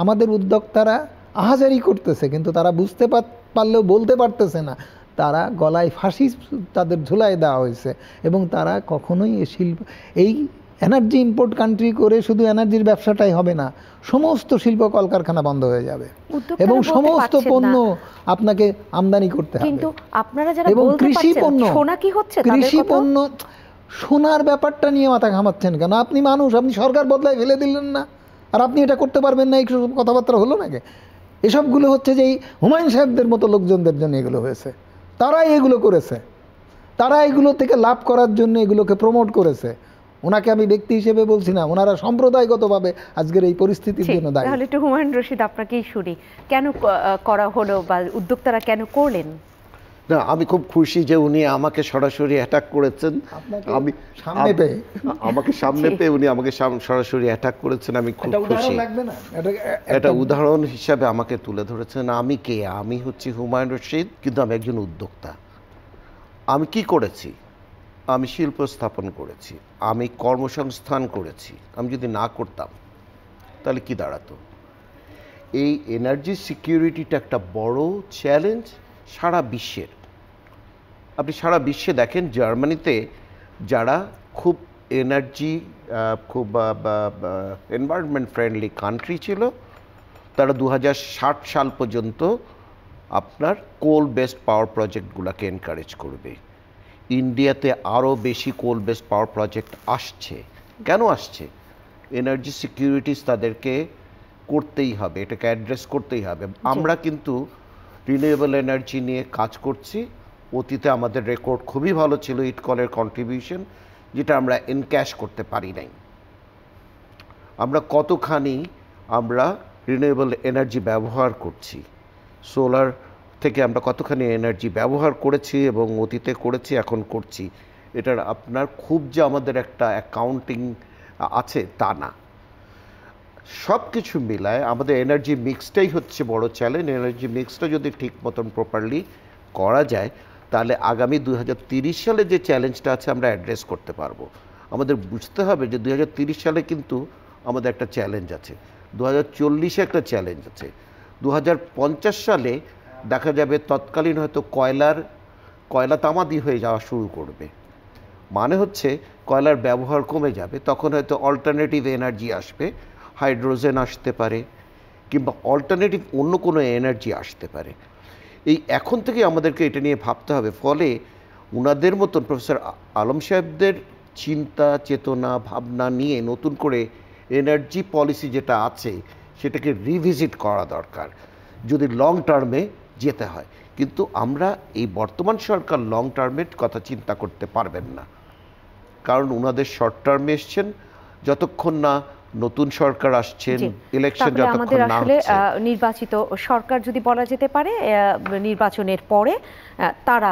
আমাদের উদ্যোক্তারা আহাজারি করতেছে, কিন্তু তারা বুঝতে পারলেও বলতে পারতেছে না। তারা গলায় ফাঁসি তাদের ঝুলাই দেওয়া হয়েছে, এবং তারা কখনোই এই এনার্জি ইম্পোর্ট কান্ট্রি করে শুধু এনার্জির ব্যবসাটাই হবে না, সমস্ত শিল্প কলকারখানা বন্ধ হয়ে যাবে এবং সমস্ত পণ্য আপনাকে আমদানি করতে হবে।
কিন্তু আপনারা যারা
এবং
বলতে পারছেন সোনা কি হচ্ছে,
কৃষি পণ্য, সোনার ব্যাপারটা নিয়ে মাথা ঘামাচ্ছেন কেন? আপনি মানুষ, আপনি সরকার বদলায় ফেলে দিলেন না, আর আপনি এটা করতে পারবেন না, এই কথাবার্তা হলো নাকি? এসবগুলো হচ্ছে যে এই হুমায়ুন সাহেবদের মতো লোকজনদের জন্য এগুলো হয়েছে। তারাই এগুলো করেছে, তারা এগুলো থেকে লাভ করার জন্য এগুলোকে প্রমোট করেছে। ওনাকে আমি ব্যক্তি হিসেবে বলছি না, ওনারা সম্প্রদায়গতভাবে আজকের এই পরিস্থিতির জন্য দায়ী।
তাহলে একটু হুমায়ুন রশিদ আপনাকেই শুনি, কেন করা হলো বা উদ্যোক্তারা কেন করলেন?
না, আমি খুব খুশি যে উনি আমাকে সরাসরি অ্যাটাক করেছেন। আমি সামনে পেয়ে আমাকে সামনে পেয়ে উনি আমাকে সরাসরি অ্যাটাক করেছেন, আমি খুব খুশি। এটা উদাহরণ হিসাবে আমাকে তুলে ধরেছেন। আমি কে? আমি হচ্ছি হুমায়ুন রশিদ, কিন্তু আমি একজন উদ্যোক্তা। আমি কি করেছি? আমি শিল্প স্থাপন করেছি, আমি কর্মসংস্থান করেছি। আমি যদি না করতাম তাহলে কি দাঁড়াতো? এই এনার্জি সিকিউরিটিটা একটা বড় চ্যালেঞ্জ সারা বিশ্বের। আপনি সারা বিশ্বে দেখেন, জার্মানিতে যারা খুব খুব এনভায়রনমেন্ট ফ্রেন্ডলি কান্ট্রি ছিল, তারা 2060 সাল পর্যন্ত আপনার কোল বেসড পাওয়ার প্রজেক্টগুলোকে এনকারেজ করবে। ইন্ডিয়াতে আরও বেশি কোল বেসড পাওয়ার প্রজেক্ট আসছে। কেন আসছে? এনার্জি সিকিউরিটিস তাদেরকে করতেই হবে, এটাকে অ্যাড্রেস করতেই হবে। আমরা কিন্তু রিনিউয়েবল এনার্জি নিয়ে কাজ করছি। অতীতে আমাদের রেকর্ড খুবই ভালো ছিল, ইটকলের কন্ট্রিবিউশন, যেটা আমরা এনক্যাশ করতে পারি নাই। আমরা কতখানি আমরা রিনিউয়েবল এনার্জি ব্যবহার করছি, সোলার থেকে আমরা কতখানি এনার্জি ব্যবহার করেছি এবং অতীতে করেছি, এখন করছি, এটার আপনার খুব যে আমাদের একটা অ্যাকাউন্টিং আছে তা না। সব কিছু মিলায় আমাদের এনার্জি মিক্সটাই হচ্ছে বড় চ্যালেঞ্জ। এনার্জি মিক্সটা যদি ঠিক মতন প্রপারলি করা যায়, তাহলে আগামী 2030 সালে যে চ্যালেঞ্জটা আছে আমরা অ্যাড্রেস করতে পারবো। আমাদের বুঝতে হবে যে 2030 সালে কিন্তু আমাদের একটা চ্যালেঞ্জ আছে, 2040-এ একটা চ্যালেঞ্জ আছে, 2050 সালে দেখা যাবে তৎকালীন হয়তো কয়লার কয়লা তামাদি হয়ে যাওয়া শুরু করবে, মানে হচ্ছে কয়লার ব্যবহার কমে যাবে, তখন হয়তো অল্টারনেটিভ এনার্জি আসবে, হাইড্রোজেন আসতে পারে কিংবা অল্টারনেটিভ অন্য কোনো এনার্জি আসতে পারে। এই এখন থেকে আমাদেরকে এটা নিয়ে ভাবতে হবে। ফলে উনাদের মতন প্রফেসর আলম সাহেবদের চিন্তা চেতনা ভাবনা নিয়ে নতুন করে এনার্জি পলিসি যেটা আছে সেটাকে রিভিজিট করা দরকার যদি লং টার্মে যেতে হয়। কিন্তু আমরা এই বর্তমান সরকার লং টার্মের কথা চিন্তা করতে পারবেন না, কারণ ওনাদের শর্ট টার্মে এসছেন, যতক্ষণ না নতুন সরকার আসছেন, ইলেকশন যতক্ষণ না হচ্ছে।
নির্বাচিত সরকার যদি বলা যেতে পারে নির্বাচনের পরে তারা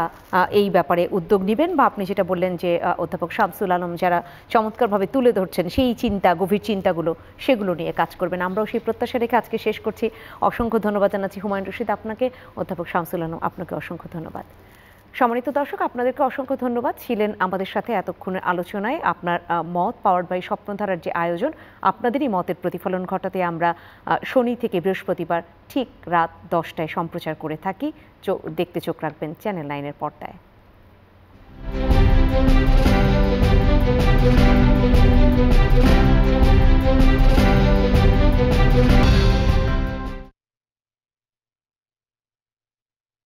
এই ব্যাপারে উদ্যোগ নেবেন, বা আপনি যেটা বললেন যে অধ্যাপক শামসুল আলম যারা চমৎকারভাবে তুলে ধরছেন সেই চিন্তা, গভীর চিন্তাগুলো, সেগুলো নিয়ে কাজ করবেন। আমরাও সেই প্রত্যাশা রেখে আজকে শেষ করছি। অসংখ্য ধন্যবাদ জানাচ্ছি হুমায়ুন রশিদ আপনাকে, অধ্যাপক শামসুল আলম আপনাকে অসংখ্য ধন্যবাদ। সম্মানিত দর্শক, আপনাদেরকে অসংখ্য ধন্যবাদ ছিলেন আমাদের সাথে এতক্ষণের আলোচনায়। আপনার মত পাওয়ার বাই স্বপ্নধারার যে আয়োজন, আপনাদেরই মতের প্রতিফলন ঘটাতে আমরা শনি থেকে বৃহস্পতিবার ঠিক রাত 10টায় সম্প্রচার করে থাকি। দেখতে চোখ রাখবেন চ্যানেল 9-এর পর্দায়।